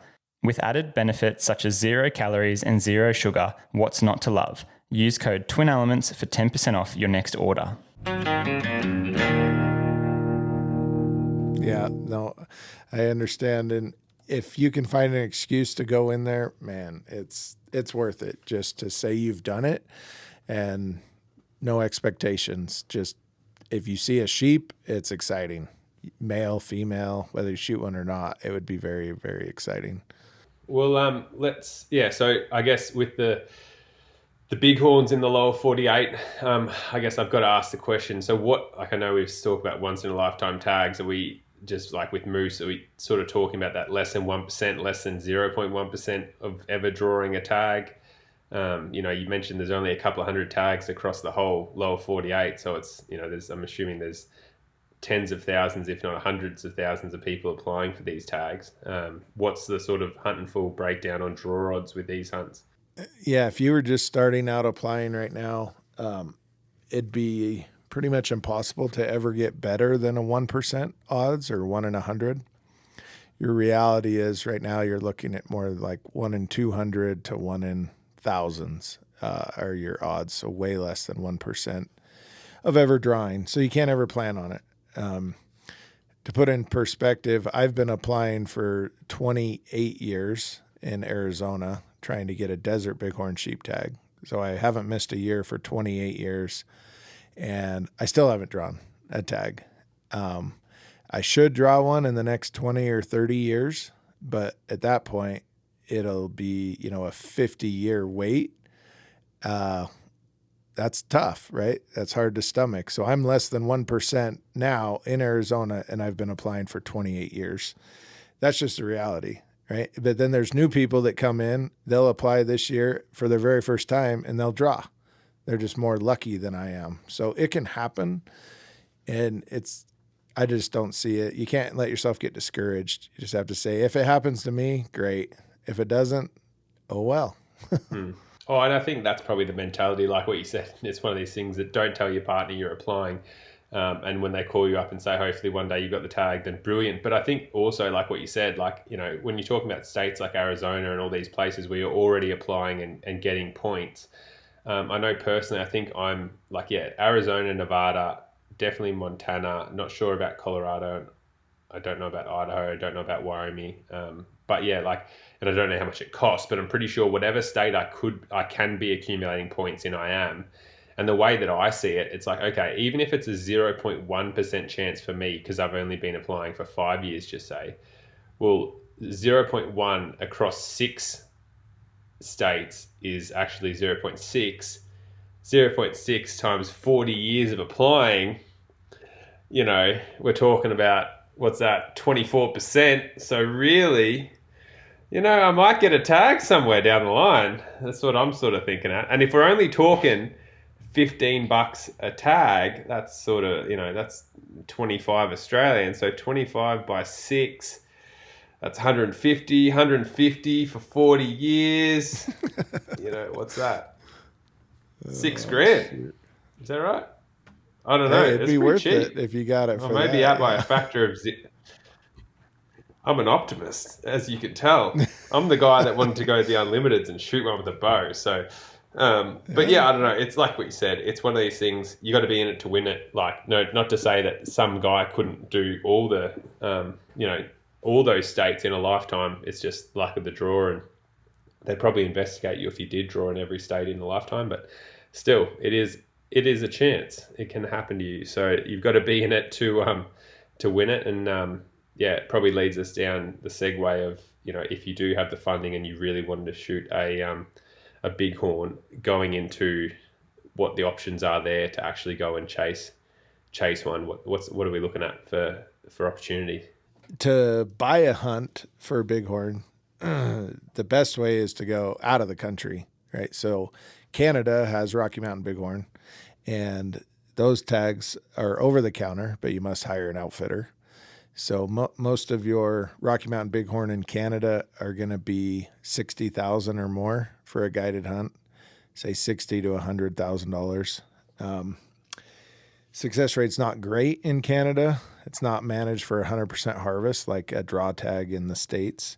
[SPEAKER 3] With added benefits such as 0 calories and 0 sugar, what's not to love? Use code TWINELEMENTS for 10% off your next order.
[SPEAKER 4] Yeah, no, I understand. And if you can find an excuse to go in there, man, it's worth it just to say you've done it, and no expectations. Just if you see a sheep, it's exciting. male, female, whether you shoot one or not, it would be very, very exciting.
[SPEAKER 2] Well, so I guess with the bighorns in the lower 48, I guess I've got to ask the question. So what, like I know we've talked about once in a lifetime tags. Are we just like with moose, are we sort of talking about that less than 1%, less than 0.1% of ever drawing a tag? You mentioned there's only a couple of hundred tags across the whole lower 48. So it's, I'm assuming there's tens of thousands, if not hundreds of thousands of people applying for these tags. What's the sort of Huntin Fool breakdown on draw odds with these hunts?
[SPEAKER 4] Yeah, if you were just starting out applying right now, it'd be pretty much impossible to ever get better than a 1% odds or 1 in 100. Your reality is right now you're looking at more like 1 in 200 to 1 in thousands are your odds, so way less than 1% of ever drawing. So you can't ever plan on it. To put in perspective, I've been applying for 28 years in Arizona trying to get a desert bighorn sheep tag. So I haven't missed a year for 28 years, and I still haven't drawn a tag. I should draw one in the next 20 or 30 years, but at that point, it'll be, a 50-year wait. That's tough, right? That's hard to stomach. So I'm less than 1% now in Arizona, and I've been applying for 28 years. That's just the reality, right? But then there's new people that come in, they'll apply this year for their very first time, and they'll draw. They're just more lucky than I am. So it can happen, and I just don't see it. You can't let yourself get discouraged. You just have to say, if it happens to me, great. If it doesn't, oh well.
[SPEAKER 2] Oh, and I think that's probably the mentality, like what you said. It's one of these things that don't tell your partner you're applying. And when they call you up and say, hopefully one day you got the tag, then brilliant. But I think also, like what you said, when you're talking about states like Arizona and all these places where you're already applying and getting points, I know personally, I think I'm Arizona, Nevada, definitely Montana, not sure about Colorado. I don't know about Idaho. I don't know about Wyoming. But yeah, and I don't know how much it costs, but I'm pretty sure whatever state I can be accumulating points in, I am. And the way that I see it, it's like, okay, even if it's a 0.1% chance for me, because I've only been applying for 5 years, just say, well, 0.1 across 6 states is actually 0.6. 0.6 times 40 years of applying, we're talking about, what's that, 24%. So really, I might get a tag somewhere down the line. That's what I'm sort of thinking at. And if we're only talking $15 a tag, that's sort of, that's 25 Australian. So 25 by 6, that's 150 for 40 years. What's that? $6,000.
[SPEAKER 4] Shoot.
[SPEAKER 2] Is that right? I don't know.
[SPEAKER 4] It'd be worth it if you got it for
[SPEAKER 2] maybe
[SPEAKER 4] that.
[SPEAKER 2] out by a factor of I'm an optimist, as you can tell. I'm the guy that wanted to go to the Unlimiteds and shoot one with a bow. So, but yeah, I don't know. It's like what you said. It's one of these things. You got to be in it to win it. No, not to say that some guy couldn't do all the, all those states in a lifetime. It's just luck of the draw, and they'd probably investigate you if you did draw in every state in a lifetime. But still, it is a chance. It can happen to you. So you've got to be in it to win it. And it probably leads us down the segue of, if you do have the funding and you really wanted to shoot a bighorn, going into what the options are there to actually go and chase one. What are we looking at for opportunity?
[SPEAKER 4] To buy a hunt for a bighorn, the best way is to go out of the country, right? So Canada has Rocky Mountain Bighorn, and those tags are over the counter, but you must hire an outfitter. So most of your Rocky Mountain Bighorn in Canada are going to be $60,000 or more for a guided hunt, say $60,000 to $100,000. Success rate's not great in Canada. It's not managed for 100% harvest like a draw tag in the States,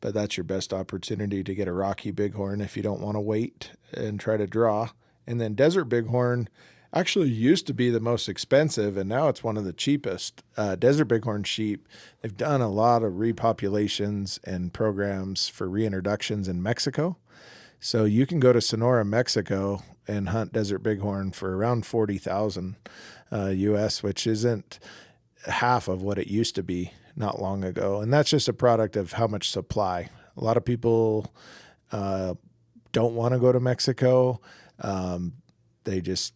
[SPEAKER 4] but that's your best opportunity to get a Rocky Bighorn if you don't want to wait and try to draw. And then Desert Bighorn actually used to be the most expensive, and now it's one of the cheapest. Desert Bighorn sheep, they've done a lot of repopulations and programs for reintroductions in Mexico. So you can go to Sonora, Mexico, and hunt Desert Bighorn for around $40,000 US, which isn't half of what it used to be not long ago. And that's just a product of how much supply. A lot of people don't want to go to Mexico. They just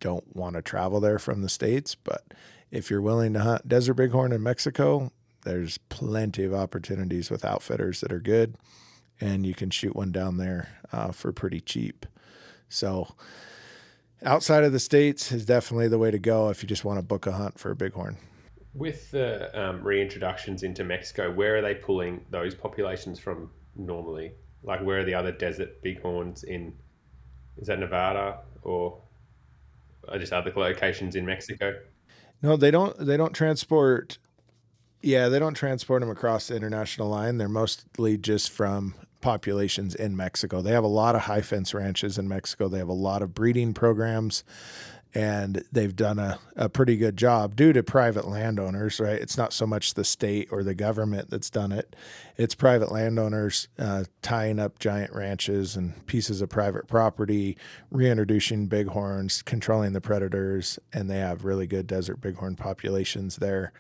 [SPEAKER 4] don't want to travel there from the States. But if you're willing to hunt desert bighorn in Mexico, there's plenty of opportunities with outfitters that are good, and you can shoot one down there for pretty cheap. So outside of the States is definitely the way to go if you just want to book a hunt for a bighorn.
[SPEAKER 2] With the reintroductions into Mexico, where are they pulling those populations from normally? Like, where are the other desert bighorns in? Is that Nevada or just other locations in Mexico?
[SPEAKER 4] No, they don't. They don't transport. Yeah, they don't transport them across the international line. They're mostly just from populations in Mexico. They have a lot of high fence ranches in Mexico. They have a lot of breeding programs, and they've done a pretty good job due to private landowners, right? It's not so much the state or the government that's done it. It's private landowners tying up giant ranches and pieces of private property, reintroducing bighorns, controlling the predators, and they have really good desert bighorn populations there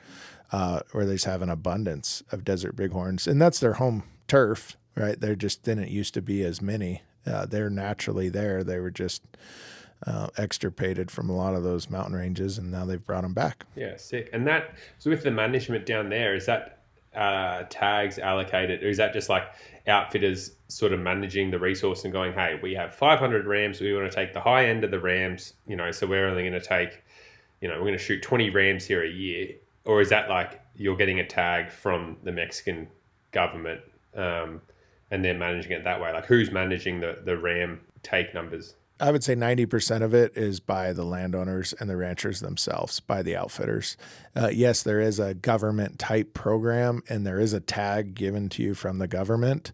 [SPEAKER 4] where they just have an abundance of desert bighorns. And that's their home turf, right? There just didn't used to be as many. They're naturally there. They were just extirpated from a lot of those mountain ranges, and now they've brought them back.
[SPEAKER 2] Yeah, sick. And that, so with the management down there, is that tags allocated, or is that just like outfitters sort of managing the resource and going, hey, we have 500 rams, we want to take the high end of the rams, so we're only going to take, we're going to shoot 20 rams here a year? Or is that like you're getting a tag from the Mexican government and they're managing it that way? Like, who's managing the ram take numbers?
[SPEAKER 4] I would say 90% of it is by the landowners and the ranchers themselves, by the outfitters. Yes, there is a government type program, and there is a tag given to you from the government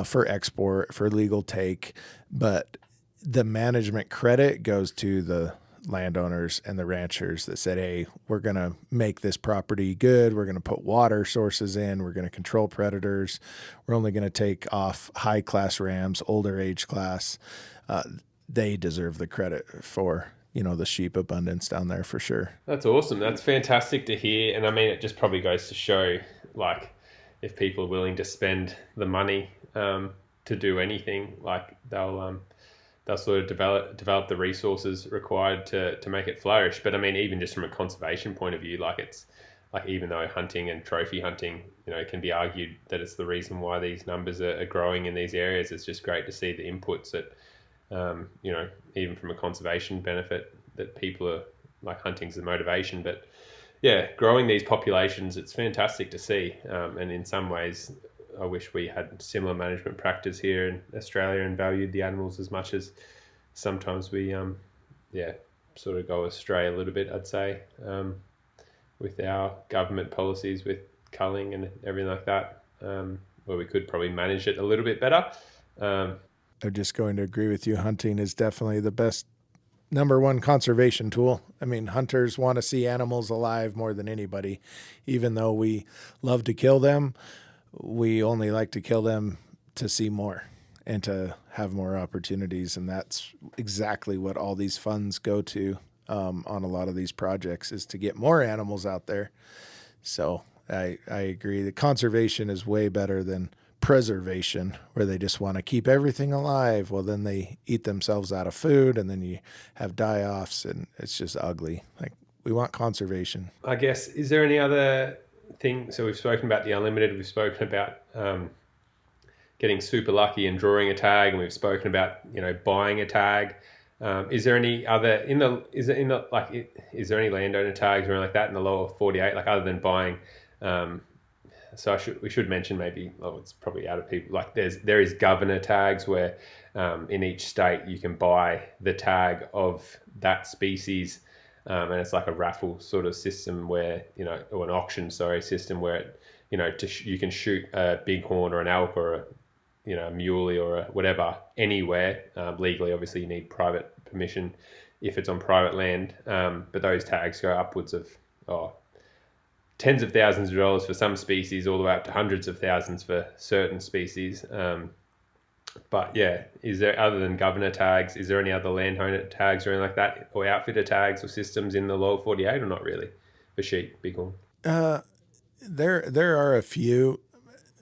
[SPEAKER 4] for export, for legal take, but the management credit goes to the landowners and the ranchers that said, hey, we're going to make this property good. We're going to put water sources in. We're going to control predators. We're only going to take off high class rams, older age class. They deserve the credit for, the sheep abundance down there for sure.
[SPEAKER 2] That's awesome. That's fantastic to hear. And I mean, it just probably goes to show, like, if people are willing to spend the money to do anything, like they'll sort of develop the resources required to make it flourish. But I mean, even just from a conservation point of view, like, it's like, even though hunting and trophy hunting, it can be argued that it's the reason why these numbers are growing in these areas, it's just great to see the inputs that even from a conservation benefit, that people are like, hunting's the motivation, but yeah, growing these populations, it's fantastic to see. And in some ways, I wish we had similar management practice here in Australia and valued the animals as much as sometimes we, sort of go astray a little bit, I'd say, with our government policies with culling and everything like that, where we could probably manage it a little bit better.
[SPEAKER 4] I'm just going to agree with you. Hunting is definitely the best number one conservation tool. I mean, hunters want to see animals alive more than anybody. Even though we love to kill them, we only like to kill them to see more and to have more opportunities. And that's exactly what all these funds go to on a lot of these projects, is to get more animals out there. So I agree. The conservation is way better than preservation, where they just want to keep everything alive. Well, then they eat themselves out of food, and then you have die-offs, and it's just ugly. Like, we want conservation.
[SPEAKER 2] I guess, is there any other thing? So we've spoken about the unlimited, we've spoken about getting super lucky and drawing a tag, and we've spoken about buying a tag. Is there any other is there any landowner tags or anything like that in the lower 48, like, other than buying? So we should mention, maybe, it's probably out of people, like, there is governor tags where in each state you can buy the tag of that species, and it's like a raffle sort of system where, or an auction, system where you can shoot a bighorn or an elk or a muley or whatever anywhere legally. Obviously, you need private permission if it's on private land, but those tags go upwards of tens of thousands of dollars for some species, all the way up to hundreds of thousands for certain species. But yeah, is there, other than governor tags, is there any other landowner tags or anything like that, or outfitter tags or systems in the lower 48, or not really? for sheep, bighorn?
[SPEAKER 4] There are a few.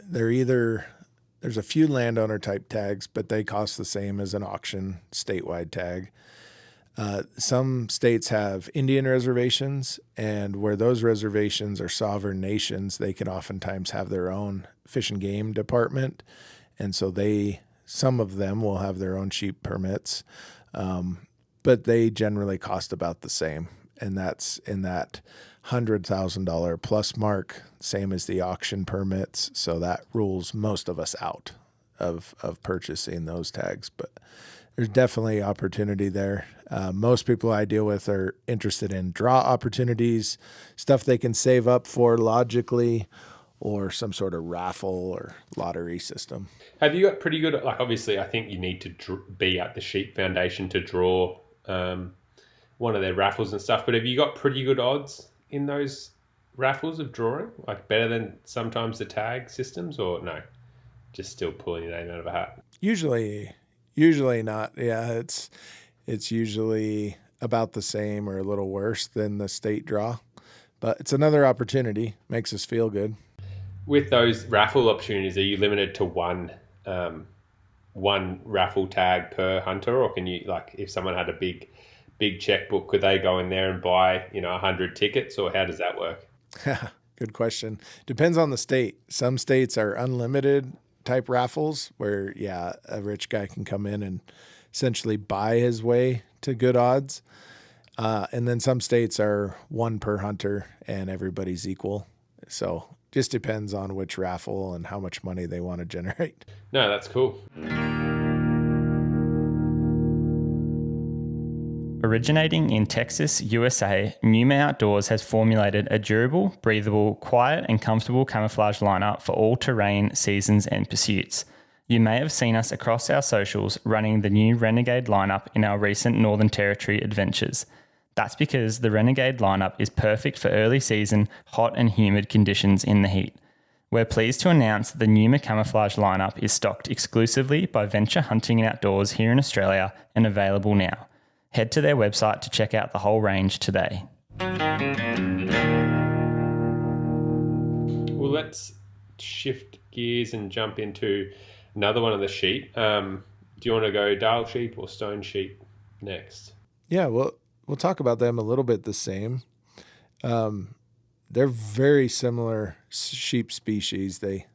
[SPEAKER 4] There's a few landowner type tags, but they cost the same as an auction statewide tag. Some states have Indian reservations, and where those reservations are sovereign nations, they can oftentimes have their own fish and game department. And so some of them will have their own sheep permits, but they generally cost about the same. And that's in that $100,000 plus mark, same as the auction permits. So that rules most of us out of purchasing those tags. But there's definitely opportunity there. Most people I deal with are interested in draw opportunities, stuff they can save up for logically, or some sort of raffle or lottery system.
[SPEAKER 2] Have you got pretty good, like obviously I think you need to be at the Sheep Foundation to draw one of their raffles and stuff, but have you got pretty good odds in those raffles of drawing? Like better than sometimes the tag systems, or no? Just still pulling your name out of a hat?
[SPEAKER 4] Usually not. Yeah, it's usually about the same or a little worse than the state draw, but it's another opportunity. Makes us feel good.
[SPEAKER 2] With those raffle opportunities, are you limited to one raffle tag per hunter, or can you, like, if someone had a big checkbook, could they go in there and buy 100 tickets, or how does that work?
[SPEAKER 4] Good question. Depends on the state. Some states are unlimited type raffles where, a rich guy can come in and essentially buy his way to good odds. And then some states are one per hunter and everybody's equal. So just depends on which raffle and how much money they want to generate.
[SPEAKER 2] No, that's cool.
[SPEAKER 3] Originating in Texas, USA, Numa Outdoors has formulated a durable, breathable, quiet and comfortable camouflage lineup for all terrain, seasons and pursuits. You may have seen us across our socials running the new Renegade lineup in our recent Northern Territory adventures. That's because the Renegade lineup is perfect for early season, hot and humid conditions in the heat. We're pleased to announce the Numa camouflage lineup is stocked exclusively by Venture Hunting and Outdoors here in Australia and available now. Head to their website to check out the whole range today.
[SPEAKER 2] Well, let's shift gears and jump into another one of the sheep. Do you want to go Dale sheep or stone sheep next?
[SPEAKER 4] Yeah, we'll talk about them a little bit the same. They're very similar sheep species. They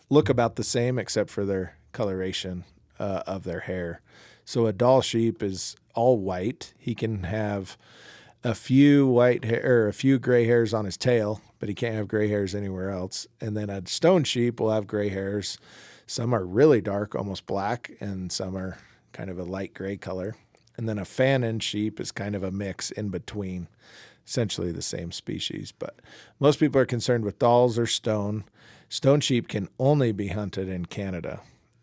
[SPEAKER 4] look about the same except for their coloration of their hair. So a Dall sheep is all white. He can have a few white hair or a few gray hairs on his tail, but he can't have gray hairs anywhere else. And then a stone sheep will have gray hairs. Some are really dark, almost black, and some are kind of a light gray color. And then a Fannin sheep is kind of a mix in between, essentially the same species. But most people are concerned with Dalls or stone. Stone sheep can only be hunted in Canada.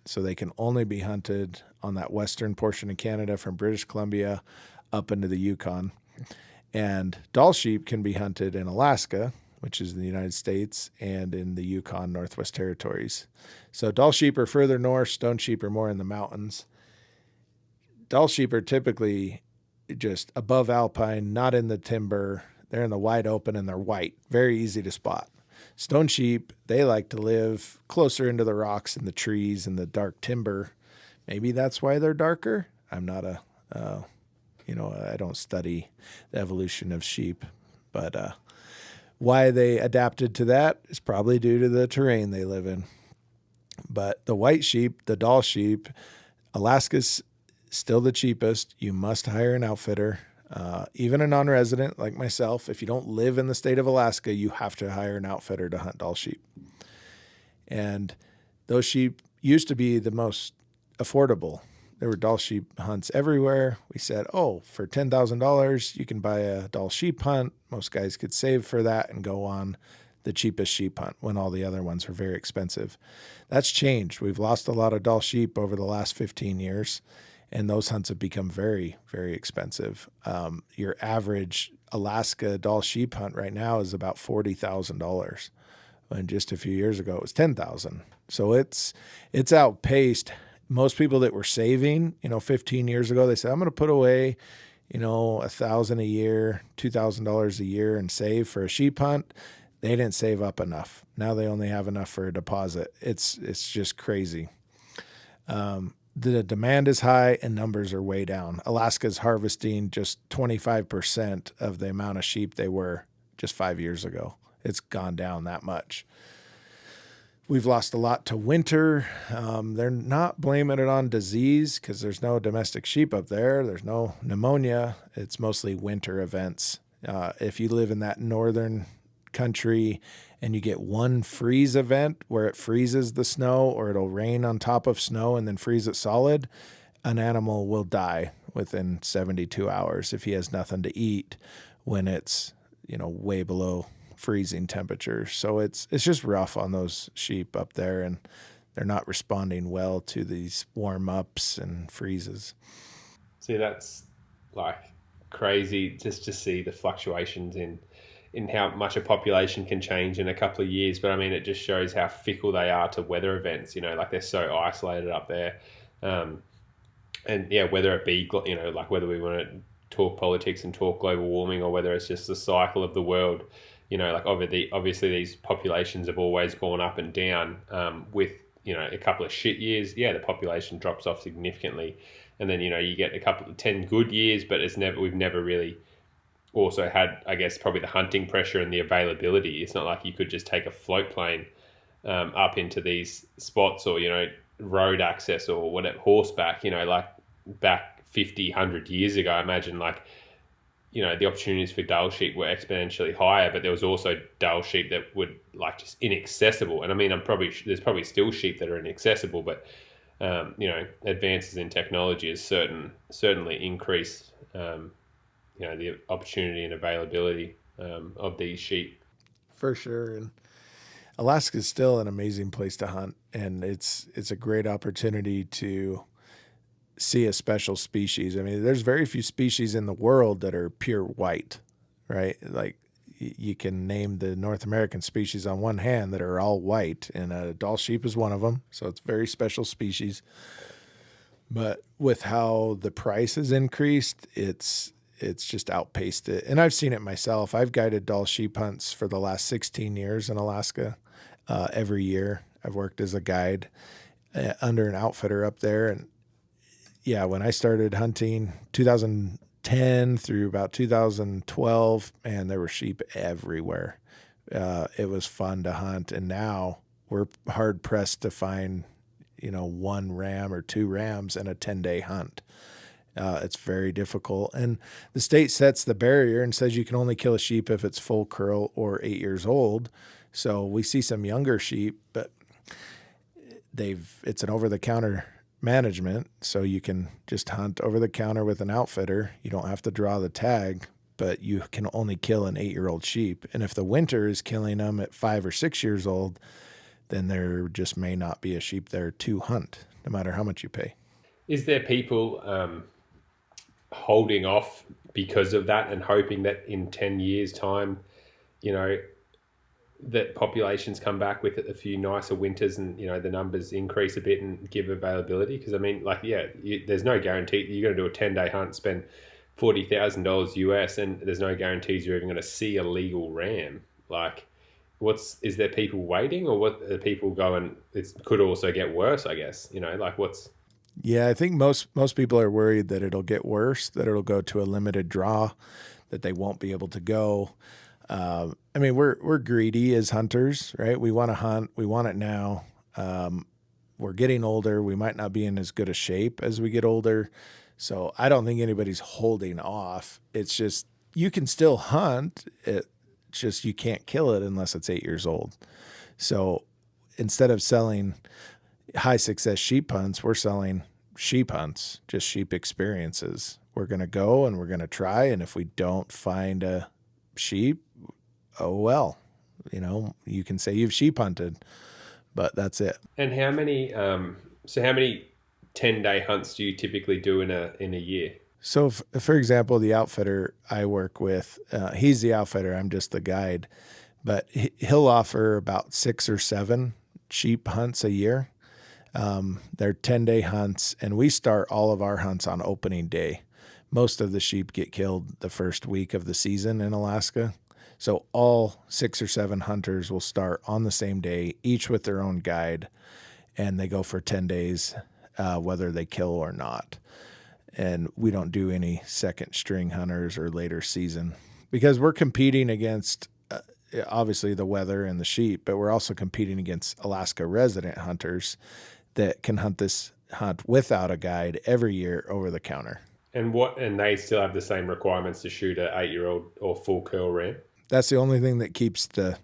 [SPEAKER 4] So they can only be hunted on that western portion of Canada from British Columbia up into the Yukon. And Dall sheep can be hunted in Alaska, which is in the United States, and in the Yukon Northwest Territories. So Dall sheep are further north, stone sheep are more in the mountains. Dall sheep are typically just above alpine, not in the timber. They're in the wide open and they're white, very easy to spot. Stone sheep, they like to live closer into the rocks and the trees and the dark timber. Maybe that's why they're darker. I'm not I don't study the evolution of sheep, but why they adapted to that is probably due to the terrain they live in. But the white sheep, the Dall sheep, Alaska's still the cheapest. You must hire an outfitter. Even a non-resident like myself, if you don't live in the state of Alaska, you have to hire an outfitter to hunt Dall sheep. And those sheep used to be the most affordable. There were Dall sheep hunts everywhere. We said, for $10,000, you can buy a Dall sheep hunt. Most guys could save for that and go on the cheapest sheep hunt when all the other ones were very expensive. That's changed. We've lost a lot of Dall sheep over the last 15 years. And those hunts have become very, very expensive. Your average Alaska Dall sheep hunt right now is about $40,000. And just a few years ago, it was $10,000. So it's outpaced most people that were saving. 15 years ago, they said, I'm going to put away, $1,000 a year, $2,000 a year and save for a sheep hunt. They didn't save up enough. Now they only have enough for a deposit. It's just crazy. The demand is high and numbers are way down. Alaska's harvesting just 25% of the amount of sheep they were just 5 years ago. It's gone down that much. We've lost a lot to winter. They're not blaming it on disease because there's no domestic sheep up there. There's no pneumonia. It's mostly winter events. If you live in that northern country and you get one freeze event where it freezes the snow, or it'll rain on top of snow and then freeze it solid, an animal will die within 72 hours if he has nothing to eat when it's, way below freezing temperature. So it's just rough on those sheep up there, and they're not responding well to these warm ups and freezes.
[SPEAKER 2] See, that's like crazy just to see the fluctuations in how much a population can change in a couple of years. But I mean, it just shows how fickle they are to weather events, like they're so isolated up there. And yeah, whether it be, like whether we want to talk politics and talk global warming, or whether it's just the cycle of the world, like obviously these populations have always gone up and down, with, a couple of shit years. Yeah, the population drops off significantly. And then, you get a couple of 10 good years, but we've never really also had, I guess, probably the hunting pressure and the availability. It's not like you could just take a float plane up into these spots, or, road access or whatever, horseback, like back 50, 100 years ago. I imagine the opportunities for Dale sheep were exponentially higher, but there was also Dale sheep that would just inaccessible. And I mean, there's probably still sheep that are inaccessible, but advances in technology has certainly increased, the opportunity and availability of these sheep.
[SPEAKER 4] For sure. And Alaska is still an amazing place to hunt, and it's a great opportunity to see a special species. I mean, there's very few species in the world that are pure white, right? Like you can name the North American species on one hand that are all white, and Dall sheep is one of them. So it's a very special species. But with how the price has increased, it's just outpaced it. And I've seen it myself. I've guided Dall sheep hunts for the last 16 years in Alaska. Every year I've worked as a guide under an outfitter up there. And yeah, when I started hunting 2010 through about 2012, man, there were sheep everywhere. It was fun to hunt. And now we're hard pressed to find, one ram or two rams in a 10-day hunt. It's very difficult. And the state sets the barrier and says you can only kill a sheep if it's full curl or 8 years old. So we see some younger sheep, but it's an over-the-counter management. So you can just hunt over-the-counter with an outfitter. You don't have to draw the tag, but you can only kill an 8-year-old sheep. And if the winter is killing them at 5 or 6 years old, then there just may not be a sheep there to hunt, no matter how much you pay.
[SPEAKER 2] Is there people holding off because of that and hoping that in 10 years' time, that populations come back with a few nicer winters and, the numbers increase a bit and give availability? Because, I mean, there's no guarantee. You're going to do a 10-day hunt, spend $40,000 US, and there's no guarantees you're even going to see a legal ram. Is there people waiting, or what are people going, it could also get worse, I guess,
[SPEAKER 4] Yeah, I think most people are worried that it'll get worse, that it'll go to a limited draw, that they won't be able to go. I mean, we're greedy as hunters, right? We want to hunt. We want it now. We're getting older. We might not be in as good a shape as we get older. So I don't think anybody's holding off. It's just you can still hunt. It's just you can't kill it unless it's 8 years old. So instead of selling high success sheep hunts, we're selling sheep hunts, just sheep experiences. We're going to go and we're going to try. And if we don't find a sheep, oh, well, you can say you've sheep hunted, but that's it.
[SPEAKER 2] And how many 10-day hunts do you typically do in a year?
[SPEAKER 4] So for example, the outfitter I work with, he's the outfitter. I'm just the guide, but he'll offer about 6 or 7 sheep hunts a year. They're 10-day hunts, and we start all of our hunts on opening day, most of the sheep get killed the first week of the season in Alaska. So all 6 or 7 hunters will start on the same day, each with their own guide, and they go for 10 days, whether they kill or not. And we don't do any second string hunters or later season because we're competing against obviously the weather and the sheep, but we're also competing against Alaska resident hunters that can hunt without a guide every year over the counter.
[SPEAKER 2] And they still have the same requirements to shoot a 8-year-old or full curl ram?
[SPEAKER 4] That's the only thing that keeps the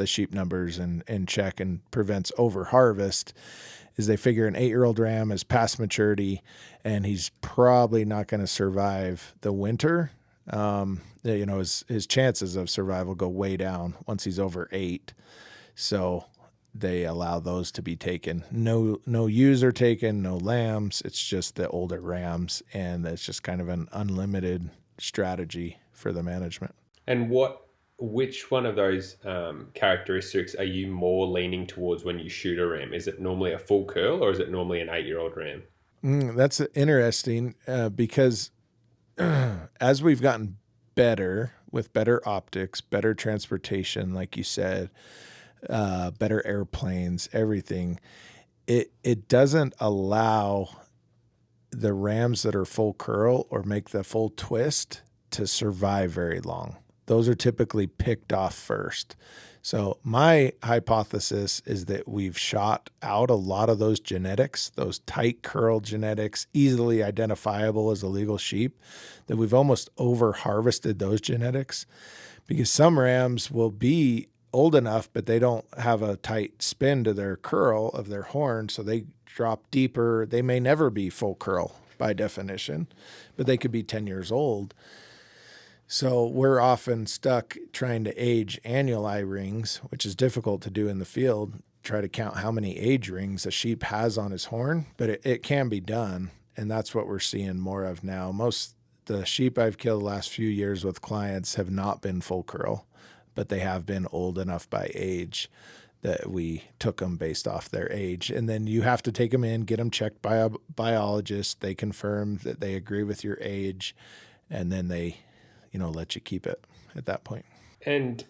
[SPEAKER 4] sheep numbers in check and prevents over harvest is they figure an 8-year-old ram is past maturity and he's probably not going to survive the winter. His chances of survival go way down once he's over 8. So they allow those to be taken. No ewes are taken, no lambs. It's just the older rams, and it's just kind of an unlimited strategy for the management.
[SPEAKER 2] And which one of those characteristics are you more leaning towards when you shoot a ram? Is it normally a full curl or is it normally an 8-year-old ram?
[SPEAKER 4] That's interesting because as we've gotten better with better optics, better transportation, like you said, better airplanes, everything, it doesn't allow the rams that are full curl or make the full twist to survive very long. Those are typically picked off first. So my hypothesis is that we've shot out a lot of those genetics, those tight curl genetics, easily identifiable as illegal sheep, that we've almost over harvested those genetics because some rams will be old enough, but they don't have a tight spin to their curl of their horn. So they drop deeper. They may never be full curl by definition, but they could be 10 years old. So we're often stuck trying to age annuli rings, which is difficult to do in the field, try to count how many age rings a sheep has on his horn, but it can be done. And that's what we're seeing more of now. Most the sheep I've killed the last few years with clients have not been full curl, but they have been old enough by age that we took them based off their age. And then you have to take them in, get them checked by a biologist. They confirm that they agree with your age, and then they let you keep it at that point.
[SPEAKER 2] And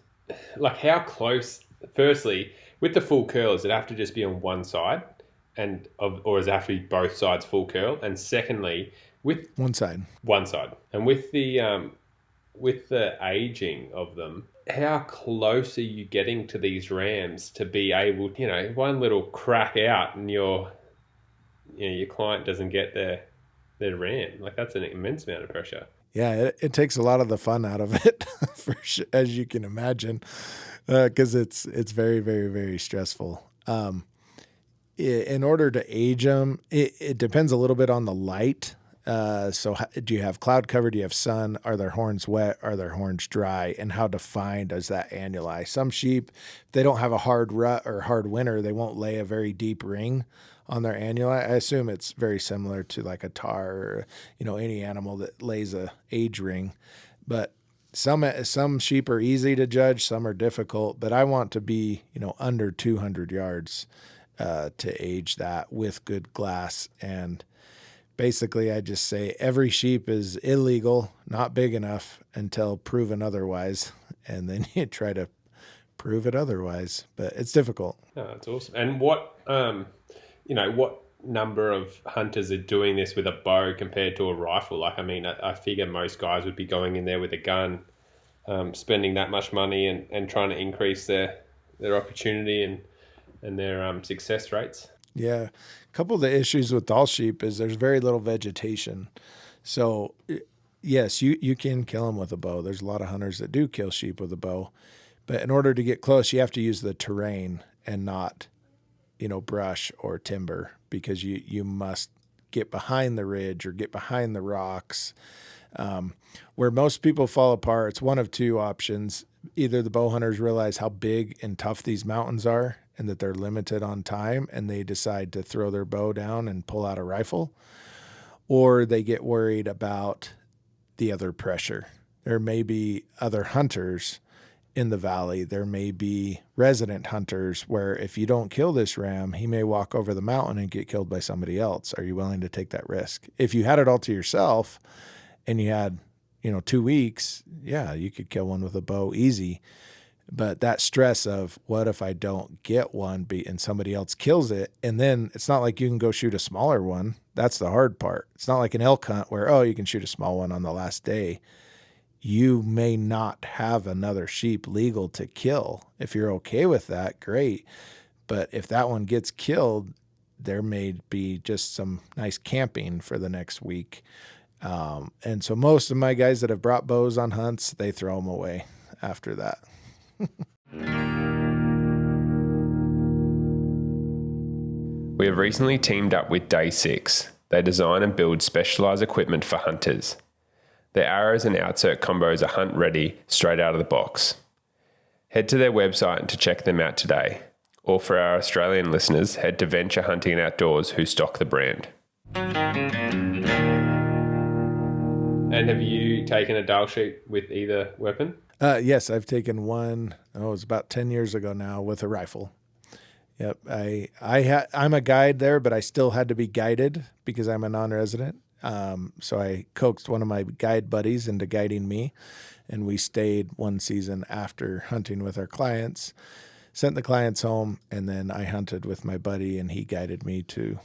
[SPEAKER 2] like how close, firstly, with the full curl, does it have to just be on one side or does it have to be both sides full curl? And secondly, with
[SPEAKER 4] one side.
[SPEAKER 2] And with the aging of them, how close are you getting to these rams to be able, one little crack out and your client doesn't get their ram? Like that's an immense amount of pressure.
[SPEAKER 4] Yeah, it takes a lot of the fun out of it, for sure, as you can imagine, because it's very, very, very stressful. In order to age them, it depends a little bit on the light. So do you have cloud cover? Do you have sun? Are their horns wet? Are their horns dry? And how defined is that annuli? Some sheep, if they don't have a hard rut or hard winter, they won't lay a very deep ring on their annuli. I assume it's very similar to like a tar or, any animal that lays a age ring. But some sheep are easy to judge, some are difficult, but I want to be, under 200 yards to age that with good glass. And basically I just say every sheep is illegal, not big enough until proven otherwise. And then you try to prove it otherwise, but it's difficult.
[SPEAKER 2] Oh, that's awesome. And what number of hunters are doing this with a bow compared to a rifle? I figure most guys would be going in there with a gun, spending that much money and trying to increase their opportunity and their success rates.
[SPEAKER 4] Yeah. A couple of the issues with all sheep is there's very little vegetation. So yes, you can kill them with a bow. There's a lot of hunters that do kill sheep with a bow, but in order to get close, you have to use the terrain and not, brush or timber, because you must get behind the ridge or get behind the rocks. Where most people fall apart, it's one of two options. Either the bow hunters realize how big and tough these mountains are and that they're limited on time, and they decide to throw their bow down and pull out a rifle, or they get worried about the other pressure. There may be other hunters in the valley. There may be resident hunters where if you don't kill this ram, he may walk over the mountain and get killed by somebody else. Are you willing to take that risk? If you had it all to yourself and you had, 2 weeks, yeah, you could kill one with a bow easy. But that stress of what if I don't get one and somebody else kills it? And then it's not like you can go shoot a smaller one. That's the hard part. It's not like an elk hunt where, you can shoot a small one on the last day. You may not have another sheep legal to kill. If you're okay with that, great. But if that one gets killed, there may be just some nice camping for the next week. And so most of my guys that have brought bows on hunts, they throw them away after that.
[SPEAKER 1] We have recently teamed up with Day 6. They design and build specialised equipment for hunters. Their arrows and outsert combos are hunt ready straight out of the box. Head to their website to check them out today. Or for our Australian listeners, head to Venture Hunting and Outdoors, who stock the brand. And have you taken a dull sheep with either weapon?
[SPEAKER 4] Yes, I've taken one. It was about 10 years ago now with a rifle. Yep, I'm a guide there, but I still had to be guided because I'm a non-resident. So I coaxed one of my guide buddies into guiding me, and we stayed one season after hunting with our clients, sent the clients home, and then I hunted with my buddy, and he guided me to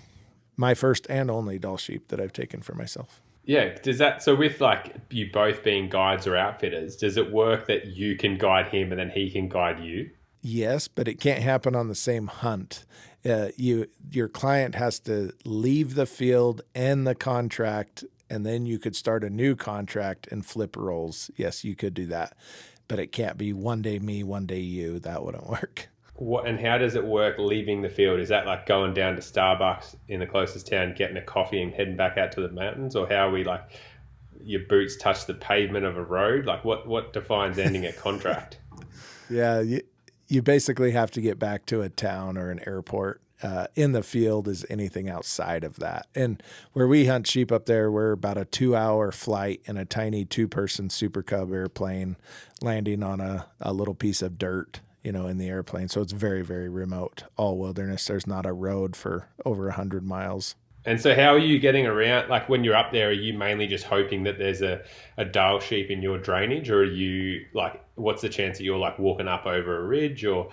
[SPEAKER 4] my first and only dull sheep that I've taken for myself.
[SPEAKER 1] Yeah, so with like you both being guides or outfitters, does it work that you can guide him and then he can guide you?
[SPEAKER 4] Yes, but it can't happen on the same hunt. Your client has to leave the field and the contract, and then you could start a new contract and flip roles. Yes, you could do that, but it can't be one day me, one day you. That wouldn't work.
[SPEAKER 1] And how does it work leaving the field? Is that like going down to Starbucks in the closest town, getting a coffee and heading back out to the mountains? Or how are we like, your boots touch the pavement of a road? Like what defines ending a contract?
[SPEAKER 4] Yeah, you basically have to get back to a town or an airport. In the field is anything outside of that. And where we hunt sheep up there, we're about a 2-hour flight in a tiny 2-person Super Cub airplane landing on a little piece of dirt, in the airplane. So it's very, very remote, all wilderness. There's not a road for over 100 miles.
[SPEAKER 1] And so how are you getting around? Like when you're up there, are you mainly just hoping that there's a dull sheep in your drainage, or are you like, what's the chance that you're like walking up over a ridge, or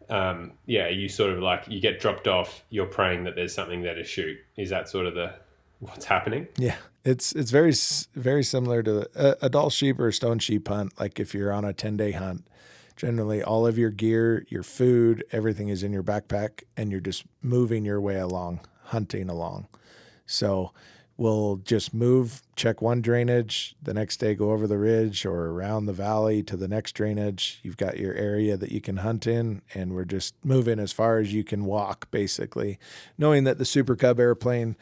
[SPEAKER 1] are you sort of like you get dropped off, you're praying that there's something there to shoot? Is that sort of what's happening?
[SPEAKER 4] Yeah, it's very, very similar to a dull sheep or a stone sheep hunt. Like if you're on a 10-day hunt, generally all of your gear, your food, everything is in your backpack, and you're just moving your way along, hunting along. So we'll just move, check one drainage, the next day go over the ridge or around the valley to the next drainage. You've got your area that you can hunt in, and we're just moving as far as you can walk, basically, knowing that the Super Cub airplane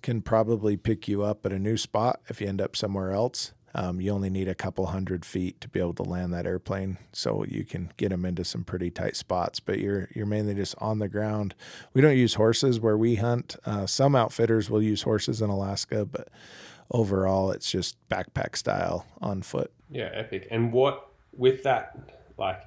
[SPEAKER 4] can probably pick you up at a new spot if you end up somewhere else. You only need a couple 100 feet to be able to land that airplane, so you can get them into some pretty tight spots, but you're mainly just on the ground. We don't use horses where we hunt. Some outfitters will use horses in Alaska, but overall it's just backpack style on foot.
[SPEAKER 1] Yeah, epic. And what with that, like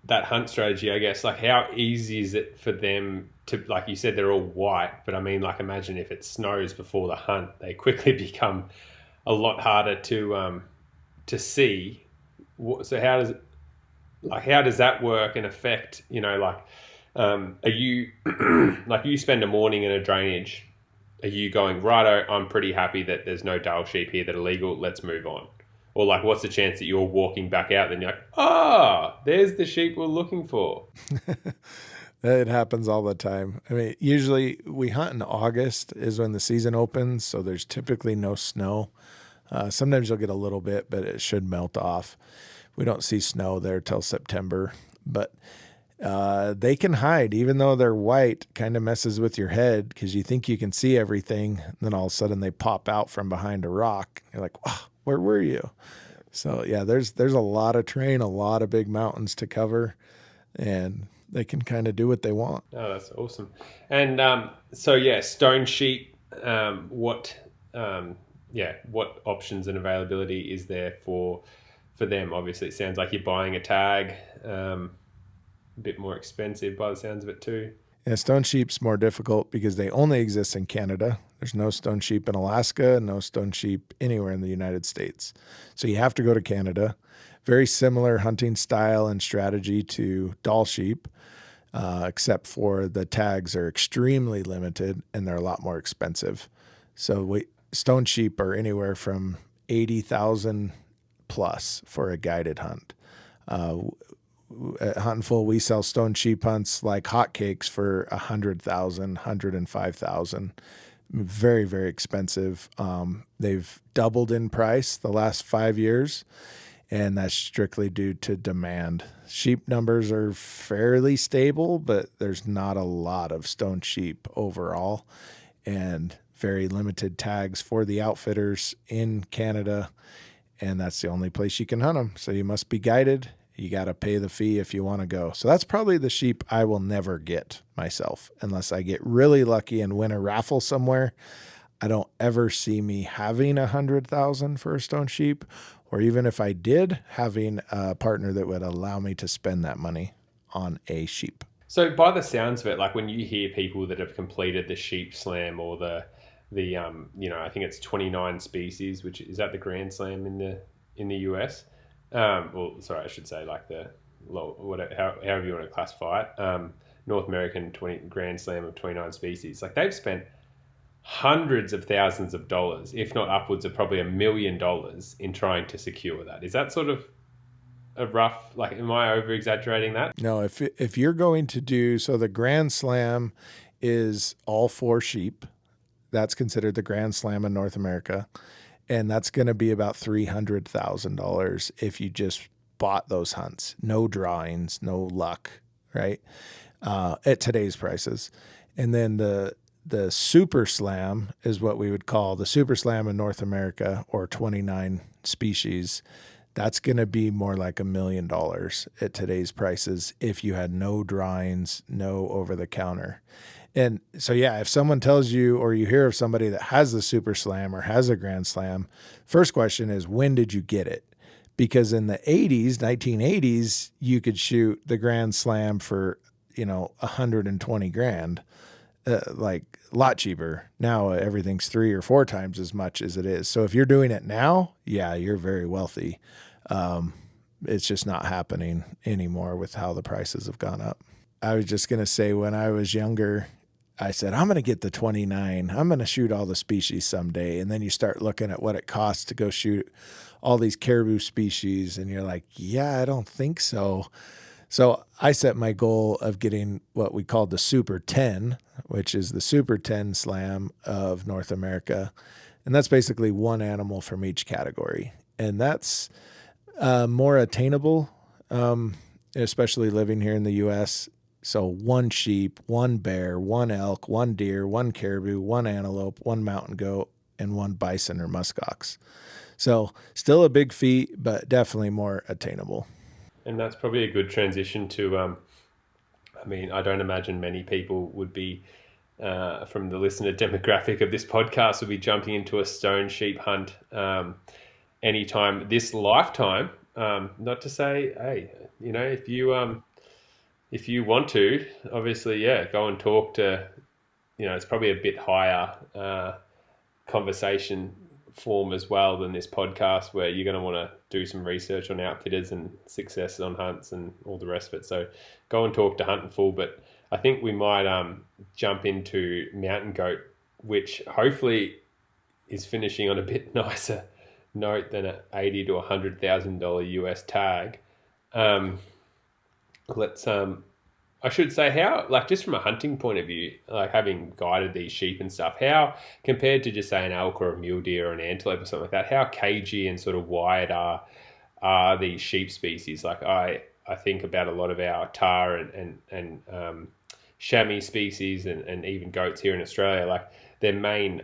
[SPEAKER 1] that hunt strategy, I guess, like how easy is it for them to, like you said, they're all white, but I mean, like imagine if it snows before the hunt, they quickly become a lot harder to see. So how does that work and affect, are you like you spend a morning in a drainage, are you going, righto, I'm pretty happy that there's no dull sheep here that are legal, let's move on? Or like what's the chance that you're walking back out and you're like, there's the sheep we're looking for?
[SPEAKER 4] It happens all the time. I mean, usually we hunt in August is when the season opens, so there's typically no snow. Sometimes you'll get a little bit, but it should melt off. We don't see snow there till September, but they can hide. Even though they're white, kind of messes with your head because you think you can see everything. And then all of a sudden they pop out from behind a rock. You're like, wow, where were you? So yeah, there's a lot of terrain, a lot of big mountains to cover, and they can kind of do what they want.
[SPEAKER 1] Oh, that's awesome. And stone sheep, what options and availability is there for them? Obviously, it sounds like you're buying a tag, a bit more expensive by the sounds of it too.
[SPEAKER 4] Yeah, stone sheep's more difficult because they only exist in Canada. There's no stone sheep in Alaska, no stone sheep anywhere in the United States. So you have to go to Canada. Very similar hunting style and strategy to Dall sheep, except for the tags are extremely limited and they're a lot more expensive. So stone sheep are anywhere from 80,000 plus for a guided hunt. At Huntin Fool, we sell stone sheep hunts like hotcakes for 100,000, 105,000. Very, very expensive. They've doubled in price the last 5 years, and that's strictly due to demand. Sheep numbers are fairly stable, but there's not a lot of stone sheep overall, and very limited tags for the outfitters in Canada, and that's the only place you can hunt them. So you must be guided. You got to pay the fee if you want to go. So that's probably the sheep I will never get myself unless I get really lucky and win a raffle somewhere. I don't ever see me having 100,000 for a stone sheep, or even if I did, having a partner that would allow me to spend that money on a sheep.
[SPEAKER 1] So by the sounds of it, like when you hear people that have completed the sheep slam or the I think it's 29 species, which is that the Grand Slam in the US. I should say like the low, whatever, however you want to classify it. North American Grand Slam of 29 species. Like they've spent hundreds of thousands of dollars, if not upwards of probably $1 million in trying to secure that. Is that sort of a rough, like, am I over exaggerating that?
[SPEAKER 4] No, if you're going to do, so the Grand Slam is all 4 sheep. That's considered the Grand Slam in North America. And that's going to be about $300,000 if you just bought those hunts. No drawings, no luck, right? At today's prices. And then the Super Slam is what we would call the Super Slam in North America, or 29 species. That's going to be more like $1 million at today's prices if you had no drawings, no over-the-counter. And so, yeah, if someone tells you, or you hear of somebody that has the Super Slam or has a Grand Slam, first question is, when did you get it? Because in the 1980s, you could shoot the Grand Slam for, 120 grand, like a lot cheaper. Now everything's 3 or 4 times as much as it is. So if you're doing it now, yeah, you're very wealthy. It's just not happening anymore with how the prices have gone up. I was just going to say, when I was younger, I said, I'm going to get the 29. I'm going to shoot all the species someday. And then you start looking at what it costs to go shoot all these caribou species. And you're like, yeah, I don't think so. So I set my goal of getting what we called the Super 10, which is the Super 10 Slam of North America. And that's basically one animal from each category. And that's more attainable, especially living here in the U.S., So 1 sheep, 1 bear, 1 elk, 1 deer, 1 caribou, 1 antelope, 1 mountain goat, and 1 bison or muskox. So still a big feat, but definitely more attainable.
[SPEAKER 1] And that's probably a good transition to, I don't imagine many people would be, from the listener demographic of this podcast, would be jumping into a stone sheep hunt anytime this lifetime. Not to say, hey, if you want to, obviously, go and talk to, it's probably a bit higher conversation form as well than this podcast, where you're going to want to do some research on outfitters and success on hunts and all the rest of it. So go and talk to Huntin Fool. But I think we might jump into mountain goat, which hopefully is finishing on a bit nicer note than an $80,000 to $100,000 US tag. I should say, how, like, just from a hunting point of view, like having guided these sheep and stuff, how, compared to just say an elk or a mule deer or an antelope or something like that, how cagey and sort of wired are these sheep species? Like I think about a lot of our tar and chamois species and even goats here in Australia. Like their main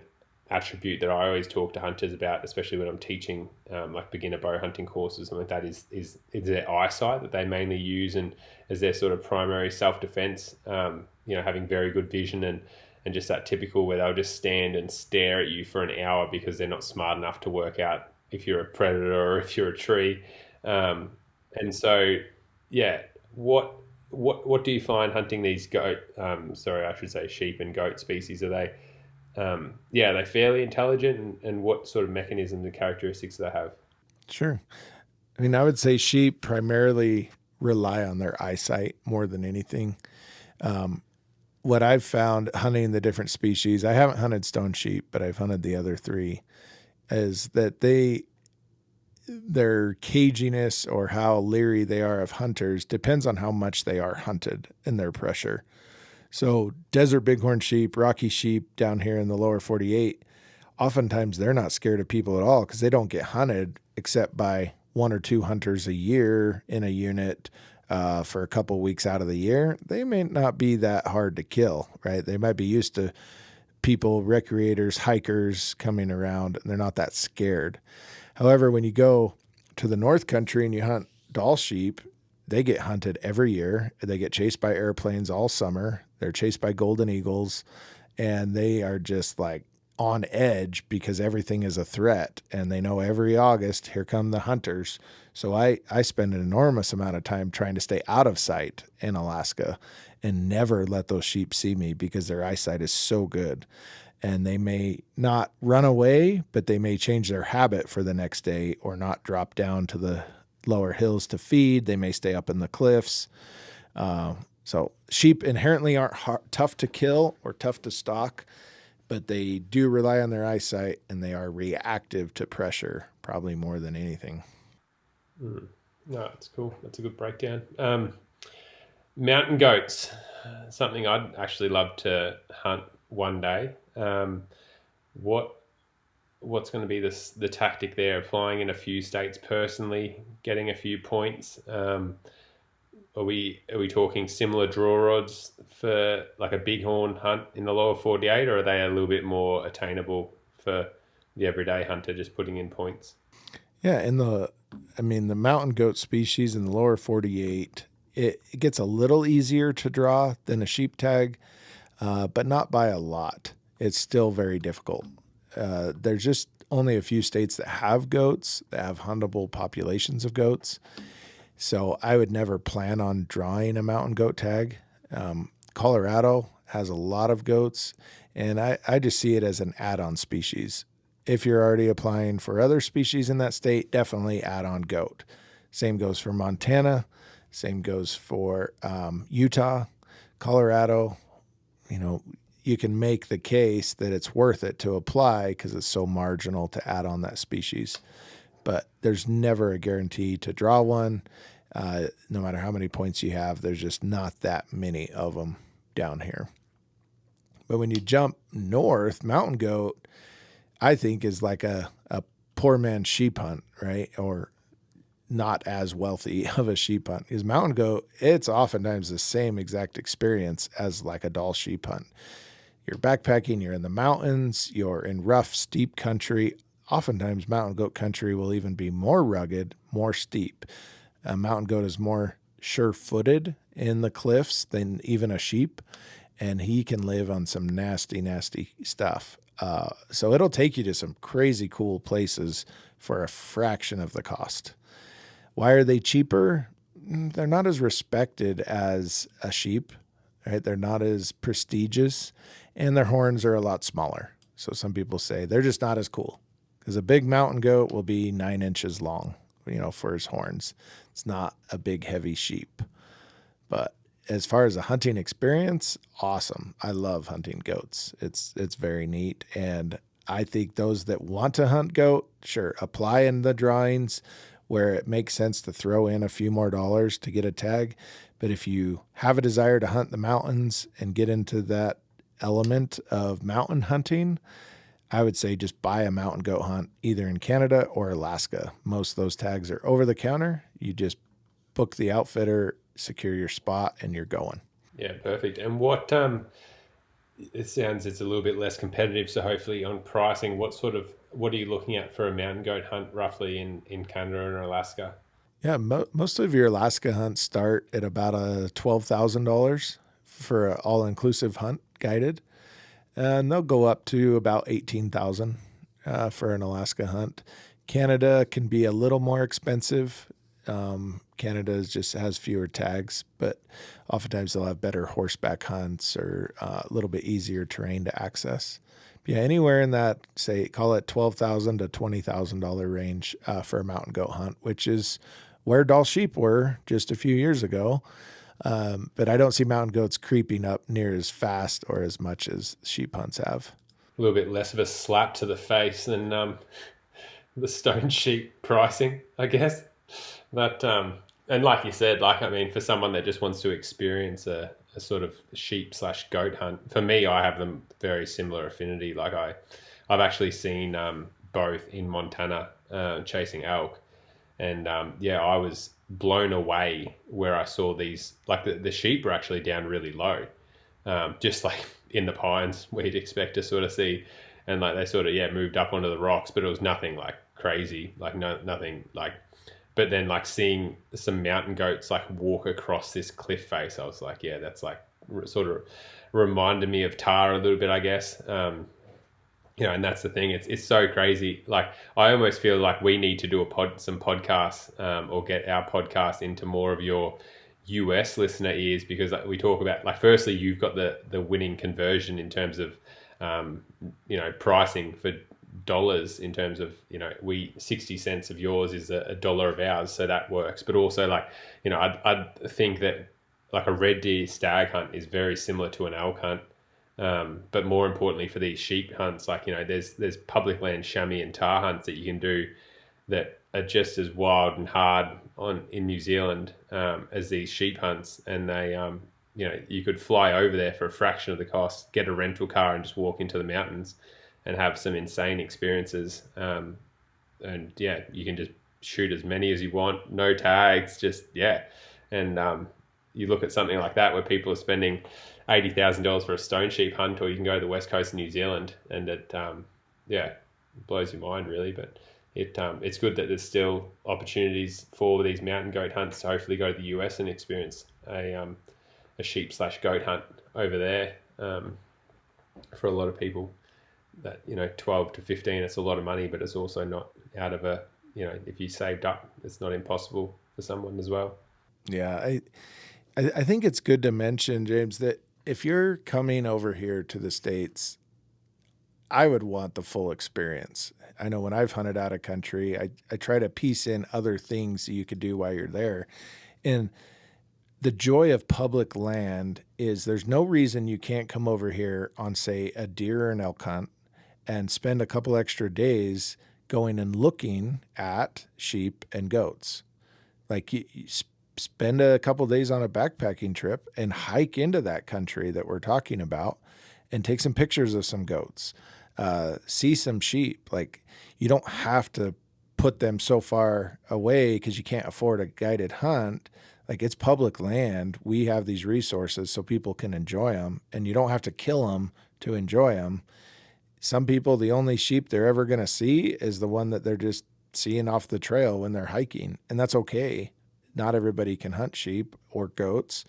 [SPEAKER 1] attribute that I always talk to hunters about, especially when I'm teaching like beginner bow hunting courses and like that, is their eyesight that they mainly use and as their sort of primary self-defense, having very good vision and just that typical where they'll just stand and stare at you for an hour because they're not smart enough to work out if you're a predator or if you're a tree. And so, what do you find hunting these sheep and goat species? Are
[SPEAKER 2] yeah, are they fairly intelligent, and what sort of mechanisms and characteristics do they have?
[SPEAKER 4] Sure. I mean, I would say sheep primarily rely on their eyesight more than anything. What I've found hunting the different species, I haven't hunted stone sheep, but I've hunted the other three, is that their caginess or how leery they are of hunters depends on how much they are hunted and their pressure. So desert bighorn sheep, rocky sheep down here in the lower 48, oftentimes they're not scared of people at all because they don't get hunted except by one or two hunters a year in a unit for a couple weeks out of the year. They may not be that hard to kill, right? They might be used to people, recreators, hikers coming around, and they're not that scared. However, when you go to the North Country and you hunt Dall sheep, they get hunted every year. They get chased by airplanes all summer. They're chased by golden eagles, and they are just like on edge because everything is a threat. And they know every August, here come the hunters. So I spend an enormous amount of time trying to stay out of sight in Alaska and never let those sheep see me because their eyesight is so good. And they may not run away, but they may change their habit for the next day or not drop down to the lower hills to feed. They may stay up in the cliffs. So sheep inherently aren't tough to kill or tough to stalk, but they do rely on their eyesight, and they are reactive to pressure probably more than anything.
[SPEAKER 2] No, that's cool. That's a good breakdown. Mountain goats, something I'd actually love to hunt one day. What's going to be the tactic there? Applying in a few states personally, getting a few points. Are we talking similar draw rods for like a bighorn hunt in the lower 48, or are they a little bit more attainable for the everyday hunter just putting in points?
[SPEAKER 4] Yeah, the mountain goat species in the lower 48, it gets a little easier to draw than a sheep tag, but not by a lot. It's still very difficult. There's just only a few states that have goats, that have huntable populations of goats. So I would never plan on drawing a mountain goat tag. Colorado has a lot of goats, and I just see it as an add-on species. If you're already applying for other species in that state, definitely add on goat. Same goes for Montana. Same goes for Utah, Colorado. You can make the case that it's worth it to apply because it's so marginal to add on that species. But there's never a guarantee to draw one. No matter how many points you have, there's just not that many of them down here. But when you jump north, mountain goat, I think, is like a poor man's sheep hunt, right? Or not as wealthy of a sheep hunt. Because mountain goat, it's oftentimes the same exact experience as like a Dall sheep hunt. You're backpacking, you're in the mountains, you're in rough, steep country. Oftentimes mountain goat country will even be more rugged, more steep. A mountain goat is more sure-footed in the cliffs than even a sheep, and he can live on some nasty, nasty stuff. So it'll take you to some crazy cool places for a fraction of the cost. Why are they cheaper? They're not as respected as a sheep, right? They're not as prestigious, and their horns are a lot smaller. So some people say they're just not as cool because a big mountain goat will be 9 inches long, for his horns. It's not a big, heavy sheep. But as far as a hunting experience, awesome. I love hunting goats. It's very neat. And I think those that want to hunt goat, sure, apply in the drawings where it makes sense to throw in a few more dollars to get a tag. But if you have a desire to hunt the mountains and get into that element of mountain hunting, I would say just buy a mountain goat hunt either in Canada or Alaska. Most of those tags are over the counter. You just book the outfitter, secure your spot, and you're going.
[SPEAKER 2] Yeah, perfect. And what it sounds it's a little bit less competitive, so hopefully on pricing, what are you looking at for a mountain goat hunt roughly in Canada and Alaska?
[SPEAKER 4] Yeah, most of your Alaska hunts start at about $12,000 for an all-inclusive hunt guided. And they'll go up to about $18,000 for an Alaska hunt. Canada can be a little more expensive. Canada just has fewer tags, but oftentimes they'll have better horseback hunts or a little bit easier terrain to access. Yeah, anywhere in that, say, call it $12,000 to $20,000 range for a mountain goat hunt, which is where Dall sheep were just a few years ago. But I don't see mountain goats creeping up near as fast or as much as sheep hunts have.
[SPEAKER 2] A little bit less of a slap to the face than the stone sheep pricing, I guess. But and like you said, for someone that just wants to experience a sort of sheep/goat hunt, for me, I have them very similar affinity. Like I've actually seen both in Montana chasing elk, and I was blown away where I saw these. Like the sheep were actually down really low, just like in the pines where you'd expect to sort of see, and like they sort of moved up onto the rocks, but it was nothing like crazy, like nothing like. But then like seeing some mountain goats like walk across this cliff face, I was like, yeah, that's like sort of reminded me of Tara a little bit, I guess. And that's the thing. It's so crazy. Like I almost feel like we need to do some podcasts or get our podcast into more of your US listener ears, because we talk about, like, firstly, you've got the winning conversion in terms of, pricing for dollars, in terms of, 60 cents of yours is a dollar of ours. So that works. But also I think that like a red deer stag hunt is very similar to an elk hunt. But more importantly for these sheep hunts, there's public land chamois and tar hunts that you can do that are just as wild and hard in New Zealand as these sheep hunts. And they, you could fly over there for a fraction of the cost, get a rental car and just walk into the mountains and have some insane experiences. And you can just shoot as many as you want, no tags, And you look at something like that where people are spending $80,000 for a stone sheep hunt, or you can go to the west coast of New Zealand, and it blows your mind really. But it's good that there's still opportunities for these mountain goat hunts to hopefully go to the US and experience a sheep/goat hunt over there. For a lot of people, that 12 to 15, it's a lot of money, but it's also not out of if you saved up, it's not impossible for someone as well.
[SPEAKER 4] Yeah, I think it's good to mention, James, that if you're coming over here to the States, I would want the full experience. I know when I've hunted out of country, I try to piece in other things that you could do while you're there. And the joy of public land is there's no reason you can't come over here on, say, a deer or an elk hunt and spend a couple extra days going and looking at sheep and goats. Like you spend a couple days on a backpacking trip and hike into that country that we're talking about and take some pictures of some goats, see some sheep. Like you don't have to put them so far away because you can't afford a guided hunt. Like it's public land. We have these resources so people can enjoy them, and you don't have to kill them to enjoy them. Some people, the only sheep they're ever going to see is the one that they're just seeing off the trail when they're hiking. And that's okay. Not everybody can hunt sheep or goats,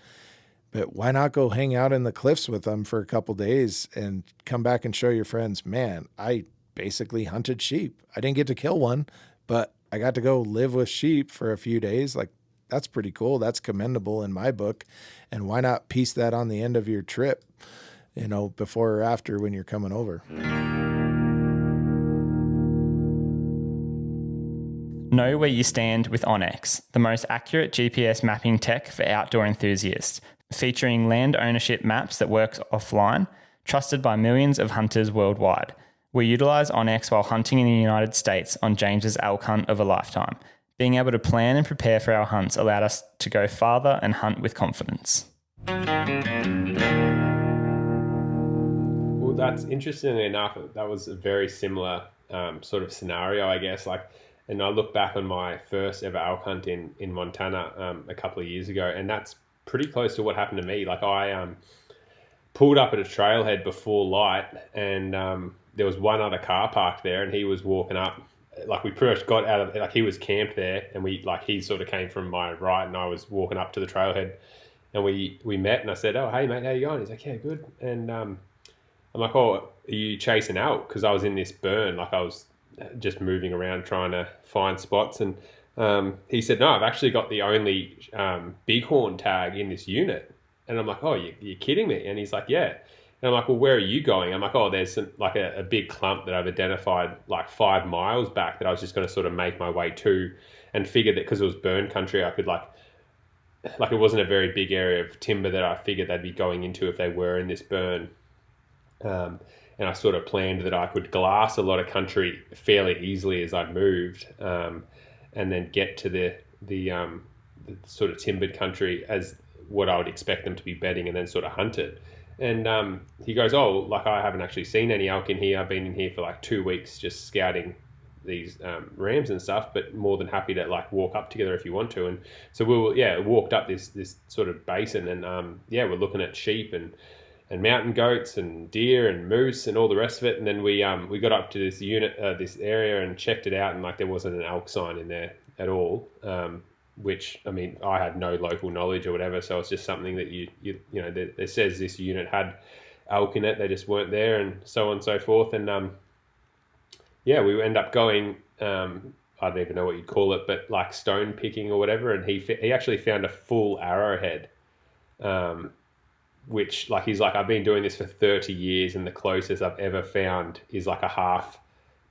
[SPEAKER 4] but why not go hang out in the cliffs with them for a couple days and come back and show your friends, man, I basically hunted sheep. I didn't get to kill one, but I got to go live with sheep for a few days. Like that's pretty cool. That's commendable in my book. And why not piece that on the end of your trip, before or after when you're coming over?
[SPEAKER 3] Know where you stand with onX, the most accurate GPS mapping tech for outdoor enthusiasts, featuring land ownership maps that work offline, trusted by millions of hunters worldwide. We utilize onX while hunting in the United States on James's elk hunt of a lifetime. Being able to plan and prepare for our hunts allowed us to go farther and hunt with confidence.
[SPEAKER 2] Well, that's interestingly enough, that was a very similar sort of scenario, I guess. And I look back on my first ever elk hunt in Montana a couple of years ago, and that's pretty close to what happened to me. Like I pulled up at a trailhead before light, and there was one other car parked there, and he was walking up. Like we pretty much got out of, like he was camped there, and he sort of came from my right, and I was walking up to the trailhead, and we met, and I said, "Oh, hey mate, how you going?" He's like, "Yeah, good." And I'm like, "Oh, are you chasing elk?" Because I was in this burn, like I was just moving around trying to find spots, and he said, "No, I've actually got the only bighorn tag in this unit." And I'm like, "Oh, you're kidding me?" And he's like, "Yeah." And I'm like, well, where are you going? I'm like, oh, there's like a big clump that I've identified like 5 miles back that I was just going to sort of make my way to, and figured that because it was burn country, I could like it wasn't a very big area of timber that I figured they'd be going into if they were in this burn. And I sort of planned that I could glass a lot of country fairly easily as I moved, and then get to the sort of timbered country as what I would expect them to be bedding, and then sort of hunt it. And he goes, oh, like I haven't actually seen any elk in here. I've been in here for like 2 weeks just scouting these rams and stuff, but more than happy to like walk up together if you want to. And so walked up this sort of basin, and we're looking at sheep and mountain goats and deer and moose and all the rest of it. And then we got up to this this area and checked it out, and like there wasn't an elk sign in there at all. Which, I mean, I had no local knowledge or whatever, so it's just something that you know that says this unit had elk in it. They just weren't there, and so on and so forth. And we end up going. I don't even know what you'd call it, but like stone picking or whatever. And he actually found a full arrowhead, which like he's like, I've been doing this for 30 years, and the closest I've ever found is like a half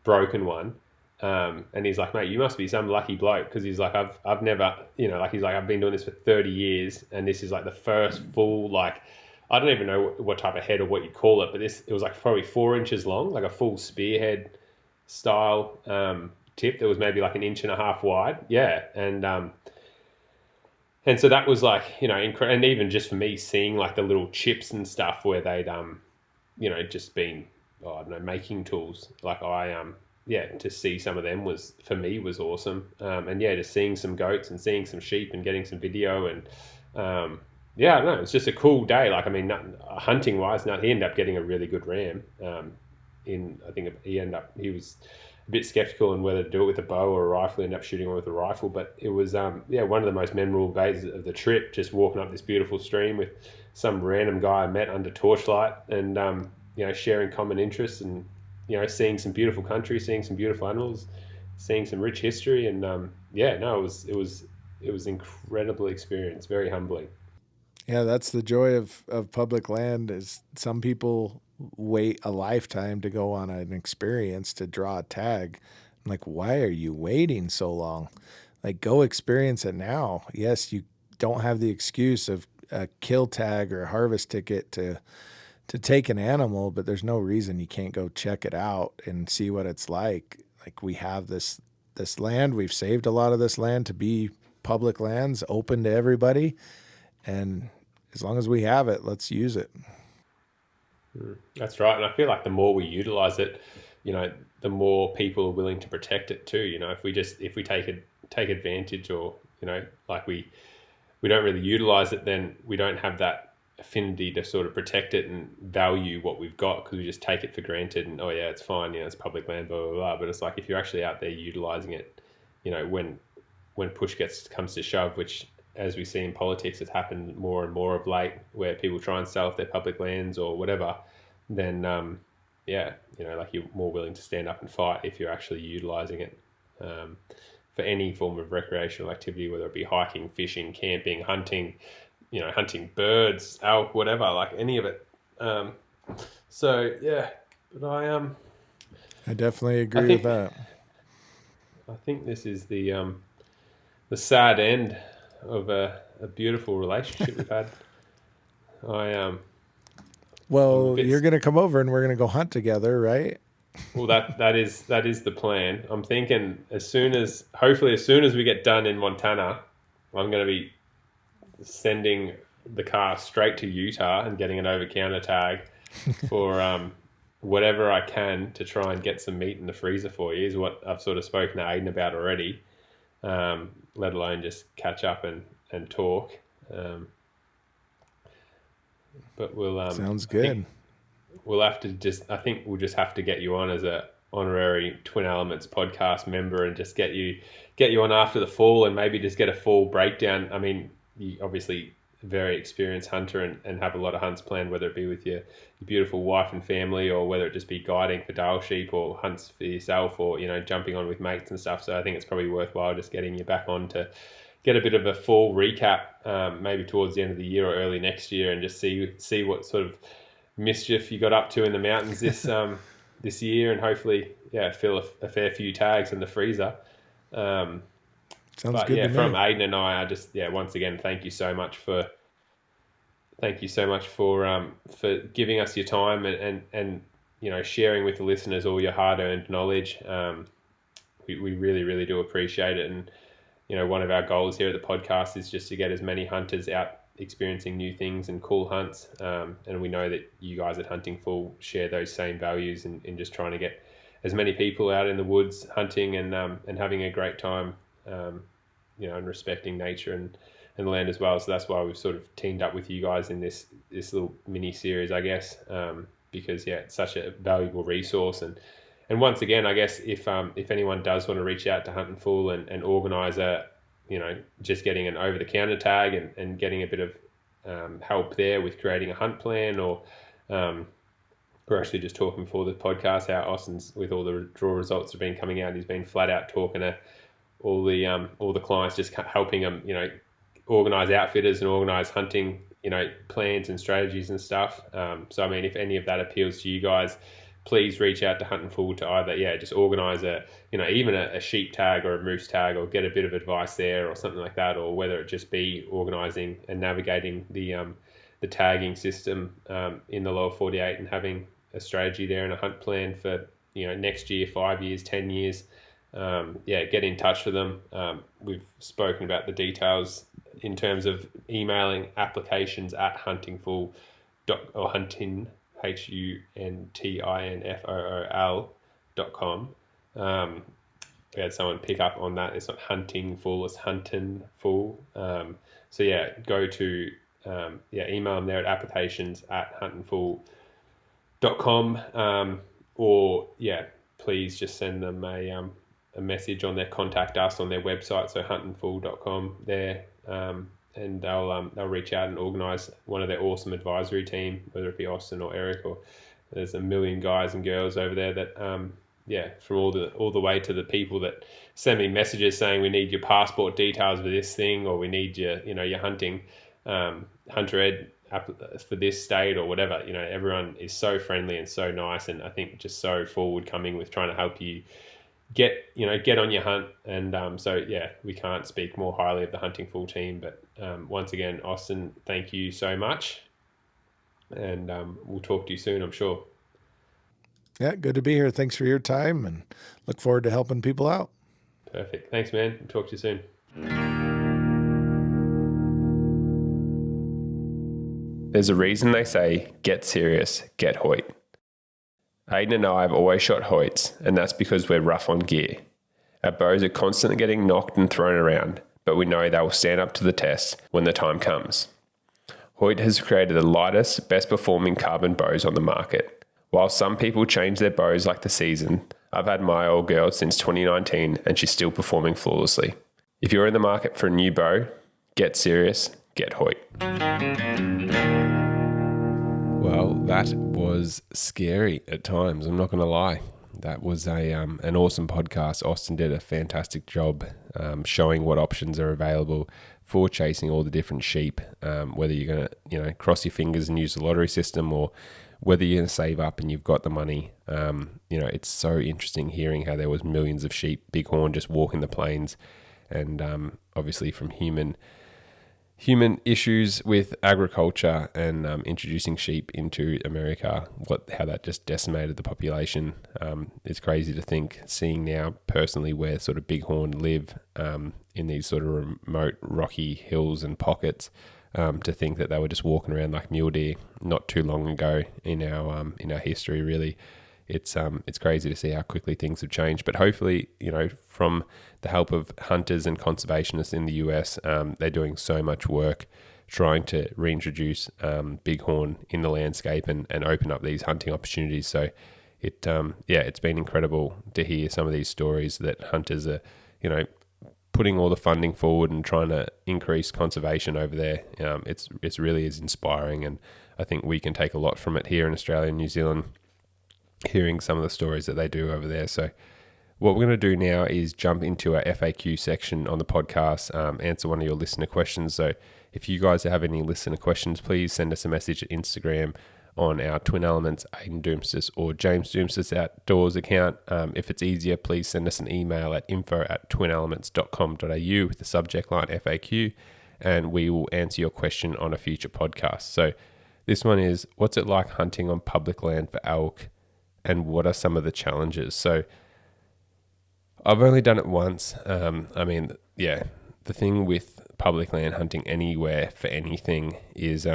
[SPEAKER 2] broken one. And he's like, mate, you must be some lucky bloke, because he's like, I've never, he's like, I've been doing this for 30 years, and this is like the first full, like, I don't even know what type of head or what you call it, but it was like probably 4 inches long, like a full spearhead style tip that was maybe like 1.5 inches wide. Yeah. And so that was like, and even just for me seeing like the little chips and stuff where they'd, just been, I don't know, making tools. Like to see some of them was awesome. Just seeing some goats and seeing some sheep and getting some video and, I don't know, it's just a cool day. Like, I mean, hunting wise, he ended up getting a really good ram. I think he was a bit skeptical on whether to do it with a bow or a rifle. Ended up shooting one with a rifle, but it was one of the most memorable days of the trip. Just walking up this beautiful stream with some random guy I met under torchlight, and sharing common interests, and seeing some beautiful country, seeing some beautiful animals, seeing some rich history, and it was incredible experience, very humbling.
[SPEAKER 4] Yeah, that's the joy of public land, is some people wait a lifetime to go on an experience to draw a tag. I'm like, why are you waiting so long? Like, go experience it now. Yes, you don't have the excuse of a kill tag or a harvest ticket to take an animal, but there's no reason you can't go check it out and see what it's like. Like, we have this land, we've saved a lot of this land to be public lands, open to everybody. And as long as we have it, let's use it.
[SPEAKER 2] That's right. And I feel like the more we utilize it, the more people are willing to protect it too. If we take advantage, or, like we don't really utilize it, then we don't have that affinity to sort of protect it and value what we've got, because we just take it for granted and, oh yeah, it's fine, it's public land, blah, blah, blah. But it's like, if you're actually out there utilizing it, when push comes to shove, which, as we see in politics, has happened more and more of late, where people try and sell off their public lands or whatever, then like, you're more willing to stand up and fight if you're actually utilizing it for any form of recreational activity, whether it be hiking, fishing, camping, hunting, hunting birds, elk, whatever, like any of it. But
[SPEAKER 4] I definitely agree with that.
[SPEAKER 2] I think this is the sad end of a beautiful relationship we've had.
[SPEAKER 4] You're going to come over and we're going to go hunt together, right?
[SPEAKER 2] Well, that is the plan. I'm thinking hopefully as soon as we get done in Montana, I'm going to be sending the car straight to Utah and getting an over-counter tag for whatever I can to try and get some meat in the freezer for you, is what I've sort of spoken to Aiden about already. Let alone just catch up and talk. But we'll
[SPEAKER 4] sounds good.
[SPEAKER 2] I think we'll just have to get you on as a honorary Twin Elements podcast member, and just get you on after the fall, and maybe just get a full breakdown. I mean, you obviously a very experienced hunter and have a lot of hunts planned, whether it be with your beautiful wife and family, or whether it just be guiding for Dale sheep or hunts for yourself, or jumping on with mates and stuff. So I think it's probably worthwhile just getting you back on to get a bit of a full recap, maybe towards the end of the year or early next year, and just see what sort of mischief you got up to in the mountains this year, and hopefully, fill a fair few tags in the freezer.
[SPEAKER 4] Sounds
[SPEAKER 2] but
[SPEAKER 4] good to me.
[SPEAKER 2] from Aidan and I just once again thank you so much for giving us your time and sharing with the listeners all your hard-earned knowledge. We really, really do appreciate it. And one of our goals here at the podcast is just to get as many hunters out experiencing new things and cool hunts. And we know that you guys at Huntin Fool share those same values in just trying to get as many people out in the woods hunting and having a great time, and respecting nature and the land as well. So that's why we've sort of teamed up with you guys in this little mini series, I guess, because it's such a valuable resource. And once again, I guess if anyone does want to reach out to Huntin Fool and organise just getting an over-the-counter tag and getting a bit of help there with creating a hunt plan, or we're actually just talking before the podcast how Austin's, with all the draw results that have been coming out, he's been flat out talking to all the clients, just helping them, organise outfitters and organise hunting, plans and strategies and stuff. So I mean, if any of that appeals to you guys, please reach out to Huntin Fool to either just organise even a sheep tag or a moose tag, or get a bit of advice there or something like that, or whether it just be organising and navigating the tagging system in the lower 48 and having a strategy there and a hunt plan for next year, 5 years, 10 years. Get in touch with them. We've spoken about the details in terms of emailing applications at huntingfool or huntin huntinfool.com. We had someone pick up on that. It's not Huntin Fool, it's Huntin Fool. Go to email them there at applications at huntinfool.com, or please just send them a message on their contact us on their website, so huntinfool.com there, and they'll reach out and organise one of their awesome advisory team, whether it be Austin or Eric, or there's a million guys and girls over there that from all the way to the people that send me messages saying we need your passport details for this thing, or we need your hunting hunter ed for this state or whatever. Everyone is so friendly and so nice, and I think just so forward coming with trying to help you get on your hunt. And we can't speak more highly of the Huntin Fool team. But once again, Austin, thank you so much, and we'll talk to you soon, I'm sure.
[SPEAKER 4] Yeah, good to be here. Thanks for your time, and look forward to helping people out.
[SPEAKER 2] Perfect. Thanks, man. We'll talk to you soon.
[SPEAKER 1] There's a reason they say, get serious, get Hoyt. Aidan and I have always shot Hoyts, and that's because we're rough on gear. Our bows are constantly getting knocked and thrown around, but we know they will stand up to the test when the time comes. Hoyt has created the lightest, best performing carbon bows on the market. While some people change their bows like the season, I've had my old girl since 2019 and she's still performing flawlessly. If you're in the market for a new bow, get serious, get Hoyt.
[SPEAKER 2] Well, that was scary at times, I'm not going to lie. That was an awesome podcast. Austin did a fantastic job showing what options are available for chasing all the different sheep, whether you're going to cross your fingers and use the lottery system, or whether you're going to save up and you've got the money. It's so interesting hearing how there was millions of sheep, bighorn, just walking the plains, and obviously from human issues with agriculture and introducing sheep into America, how that just decimated the population. It's crazy to think, seeing now personally where sort of bighorn live in these sort of remote rocky hills and pockets, to think that they were just walking around like mule deer not too long ago in our history. Really, it's crazy to see how quickly things have changed. But hopefully, from the help of hunters and conservationists in the US, they're doing so much work trying to reintroduce bighorn in the landscape and open up these hunting opportunities. So it's been incredible to hear some of these stories that hunters are, putting all the funding forward and trying to increase conservation over there. It's really is inspiring, and I think we can take a lot from it here in Australia and New Zealand, hearing some of the stories that they do over there. So what we're going to do now is jump into our FAQ section on the podcast, answer one of your listener questions. So if you guys have any listener questions, please send us a message at Instagram on our Twin Elements Aiden Doumtsis or James Doumtsis Outdoors account. If it's easier, please send us an email at info@twinelements.com.au with the subject line FAQ, and we will answer your question on a future podcast. So this one is, what's it like hunting on public land for elk, and what are some of the challenges? So I've only done it once. The thing with public land hunting anywhere for anything is,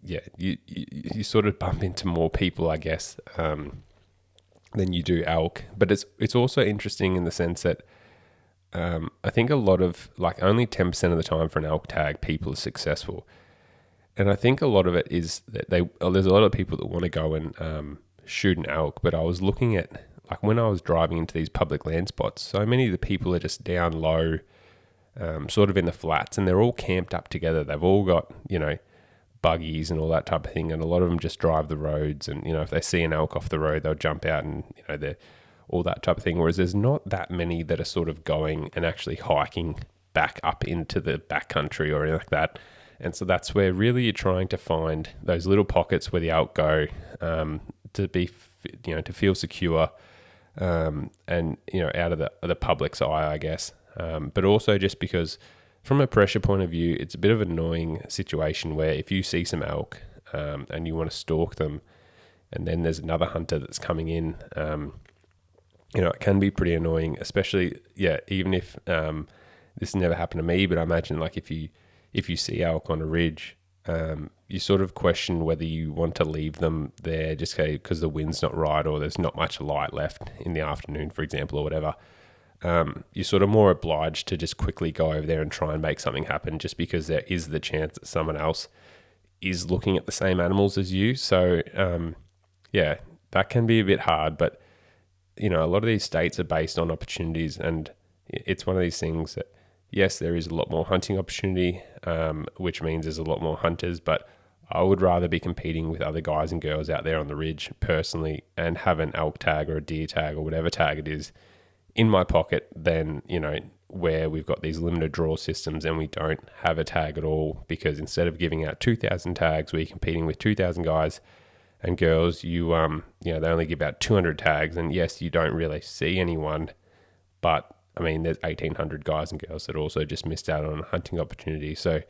[SPEAKER 2] you sort of bump into more people, I guess, than you do elk. But it's also interesting in the sense that I think a lot of, like, only 10% of the time for an elk tag, people are successful. And I think a lot of it is that there's a lot of people that want to go and shoot an elk. But I was looking at, like, when I was driving into these public land spots, so many of the people are just down low, sort of in the flats, and they're all camped up together. They've all got, buggies and all that type of thing, and a lot of them just drive the roads, and if they see an elk off the road, they'll jump out, and they're all that type of thing. Whereas there's not that many that are sort of going and actually hiking back up into the backcountry or anything like that. And so that's where really you're trying to find those little pockets where the elk go, to be, to feel secure, and out of the public's eye, I guess. But also just because, from a pressure point of view, it's a bit of an annoying situation where if you see some elk and you want to stalk them, and then there's another hunter that's coming in, it can be pretty annoying, especially, even if this never happened to me, but I imagine, like, if you see elk on a ridge, you sort of question whether you want to leave them there just because the wind's not right or there's not much light left in the afternoon, for example, or whatever. You're sort of more obliged to just quickly go over there and try and make something happen, just because there is the chance that someone else is looking at the same animals as you. So, that can be a bit hard, but, a lot of these states are based on opportunities, and it's one of these things that, yes, there is a lot more hunting opportunity, which means there's a lot more hunters, but I would rather be competing with other guys and girls out there on the ridge personally and have an elk tag or a deer tag or whatever tag it is in my pocket than, where we've got these limited draw systems and we don't have a tag at all, because instead of giving out 2,000 tags where you're competing with 2,000 guys and girls, they only give out 200 tags, and yes, you don't really see anyone, but there's 1,800 guys and girls that also just missed out on a hunting opportunity. So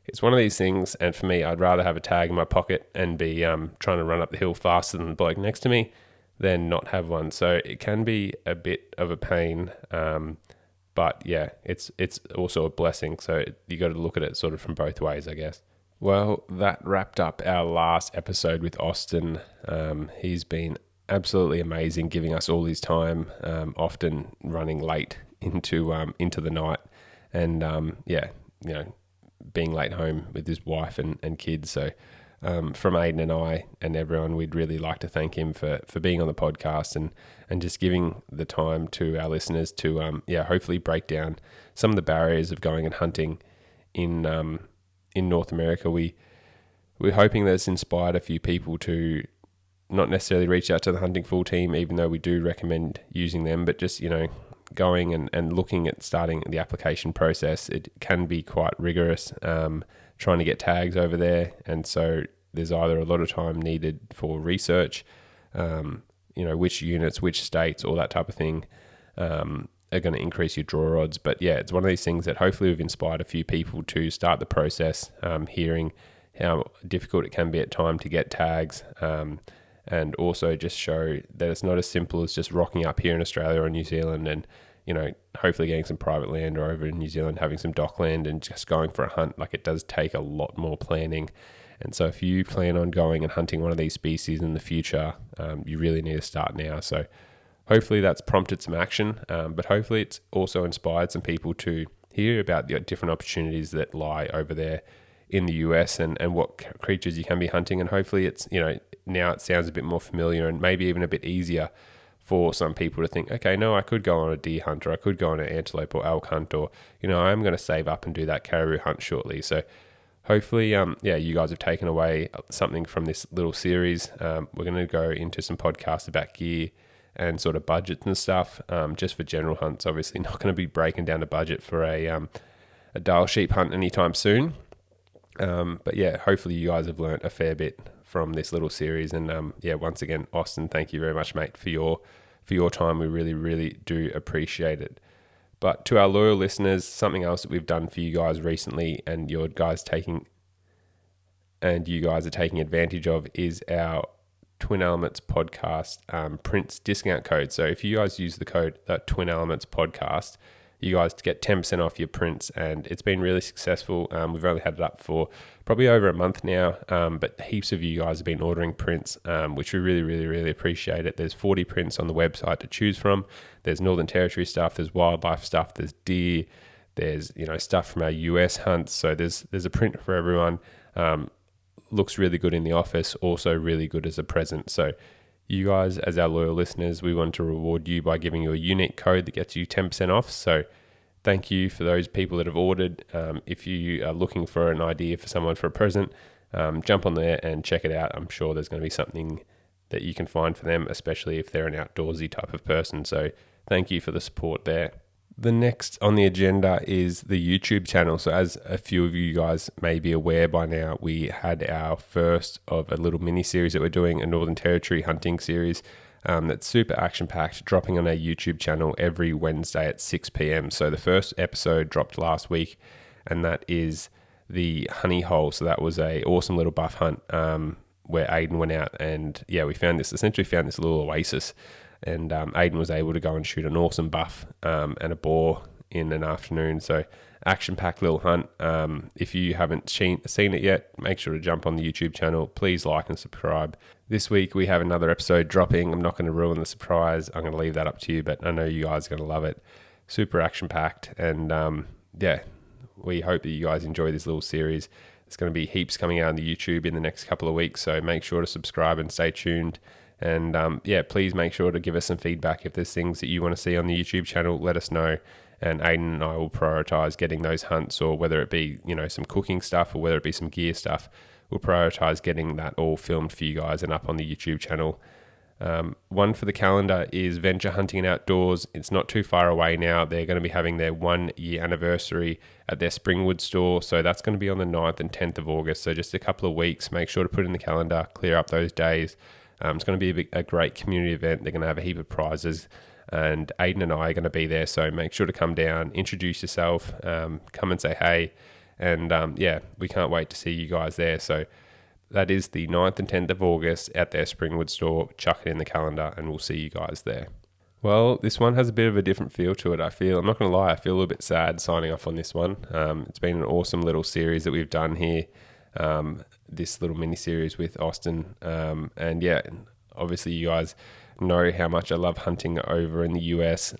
[SPEAKER 2] it's one of these things, and for me, I'd rather have a tag in my pocket and be trying to run up the hill faster than the bloke next to me than not have one. So it can be a bit of a pain, but it's also a blessing. So you got to look at it sort of from both ways, I guess. Well, that wrapped up our last episode with Austin. He's been absolutely amazing, giving us all his time, often running late into the night, and being late home with his wife and kids. So from Aiden and I and everyone, we'd really like to thank him for being on the podcast and just giving the time to our listeners to hopefully break down some of the barriers of going and hunting in North America. We're hoping that it's inspired a few people to not necessarily reach out to the Huntin Fool team, even though we do recommend using them, but just, going and looking at starting the application process. It can be quite rigorous, trying to get tags over there. And so there's either a lot of time needed for research, which units, which states, all that type of thing, are going to increase your draw odds. But it's one of these things that hopefully we've inspired a few people to start the process, hearing how difficult it can be at time to get tags, and also just show that it's not as simple as just rocking up here in Australia or New Zealand and, hopefully getting some private land, or over in New Zealand having some dock land and just going for a hunt. Like, it does take a lot more planning. And so if you plan on going and hunting one of these species in the future, you really need to start now. So hopefully that's prompted some action, but hopefully it's also inspired some people to hear about the different opportunities that lie over there in the US and what creatures you can be hunting. And hopefully it's, now it sounds a bit more familiar and maybe even a bit easier for some people to think, okay, no, I could go on a deer hunt, or I could go on an antelope or elk hunt, or, I'm going to save up and do that caribou hunt shortly. So hopefully, you guys have taken away something from this little series. We're going to go into some podcasts about gear and sort of budgets and stuff, just for general hunts. Obviously not going to be breaking down the budget for a Dale sheep hunt anytime soon. But hopefully you guys have learnt a fair bit from this little series. And once again, Austin, thank you very much, mate, for your time. We really, really do appreciate it. But to our loyal listeners, something else that we've done for you guys recently, and you guys are taking advantage of, is our Twin Elements Podcast Prints discount code. So if you guys use the code Twin Elements Podcast, you guys get 10% off your prints, and it's been really successful. We've only had it up for probably over a month now, but heaps of you guys have been ordering prints, which we really, really, really appreciate it. There's 40 prints on the website to choose from. There's Northern Territory stuff, there's wildlife stuff, there's deer, there's stuff from our US hunts. So there's a print for everyone. Looks really good in the office, also really good as a present. So you guys, as our loyal listeners, we want to reward you by giving you a unique code that gets you 10% off. So thank you for those people that have ordered. If you are looking for an idea for someone for a present, jump on there and check it out. I'm sure there's going to be something that you can find for them, especially if they're an outdoorsy type of person. So thank you for the support there. The next on the agenda is the YouTube channel. So as a few of you guys may be aware by now, we had our first of a little mini series that we're doing, a Northern Territory hunting series that's super action-packed, dropping on our YouTube channel every Wednesday at 6 p.m. So the first episode dropped last week, and that is the honey hole. So that was a awesome little buff hunt where Aiden went out and we found this little oasis. And Aiden was able to go and shoot an awesome buff and a boar in an afternoon. So action-packed little hunt. If you haven't seen it yet, make sure to jump on the YouTube channel. Please like and subscribe. This week we have another episode dropping. I'm not going to ruin the surprise. I'm going to leave that up to you, but I know you guys are going to love it. Super action-packed. And we hope that you guys enjoy this little series. There's going to be heaps coming out on the YouTube in the next couple of weeks. So make sure to subscribe and stay tuned. And please make sure to give us some feedback. If there's things that you want to see on the YouTube channel, let us know. And Aiden and I will prioritize getting those hunts, or whether it be, some cooking stuff or whether it be some gear stuff, we'll prioritize getting that all filmed for you guys and up on the YouTube channel. One for the calendar is Venture Hunting and Outdoors. It's not too far away now. They're going to be having their 1 year anniversary at their Springwood store. So that's going to be on the 9th and 10th of August. So just a couple of weeks. Make sure to put in the calendar, clear up those days. It's going to be a great community event. They're going to have a heap of prizes, and Aiden and I are going to be there. So make sure to come down, introduce yourself, come and say hey. And we can't wait to see you guys there. So that is the 9th and 10th of August at their Springwood store. Chuck it in the calendar and we'll see you guys there. Well, this one has a bit of a different feel to it. I'm not going to lie, I feel a little bit sad signing off on this one. It's been an awesome little series that we've done here. This little mini series with Austin, obviously you guys know how much I love hunting over in the US.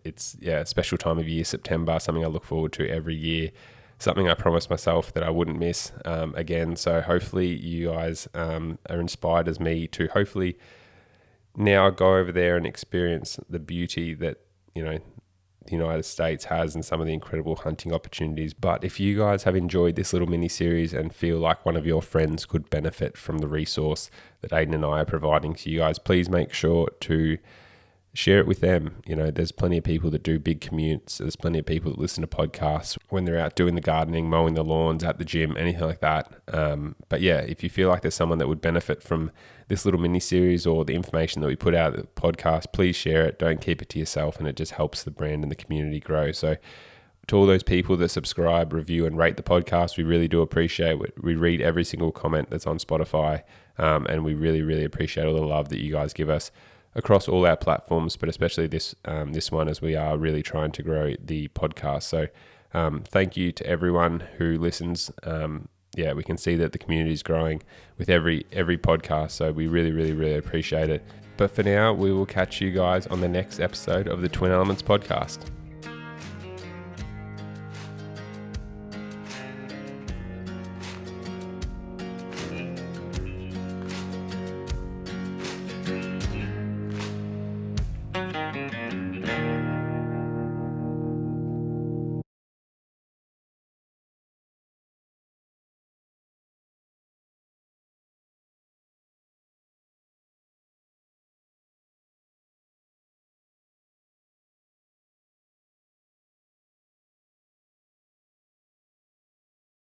[SPEAKER 2] It's a special time of year, September, something I look forward to every year, something I promised myself that I wouldn't miss again. So hopefully you guys are inspired as me to hopefully now go over there and experience the beauty that the United States has and some of the incredible hunting opportunities. But if you guys have enjoyed this little mini series and feel like one of your friends could benefit from the resource that Aiden and I are providing to you guys, please make sure to share it with them. There's plenty of people that do big commutes. There's plenty of people that listen to podcasts when they're out doing the gardening, mowing the lawns, at the gym, anything like that. If you feel like there's someone that would benefit from this little mini series or the information that we put out at the podcast, please share it. Don't keep it to yourself, and it just helps the brand and the community grow. So to all those people that subscribe, review, and rate the podcast, we really do appreciate it. We read every single comment that's on Spotify, and we really, really appreciate all the love that you guys give us across all our platforms, but especially this one, as we are really trying to grow the podcast. So thank you to everyone who listens. We can see that the community is growing with every podcast, so we really, really, really appreciate it. But for now, we will catch you guys on the next episode of the Twin Elements podcast.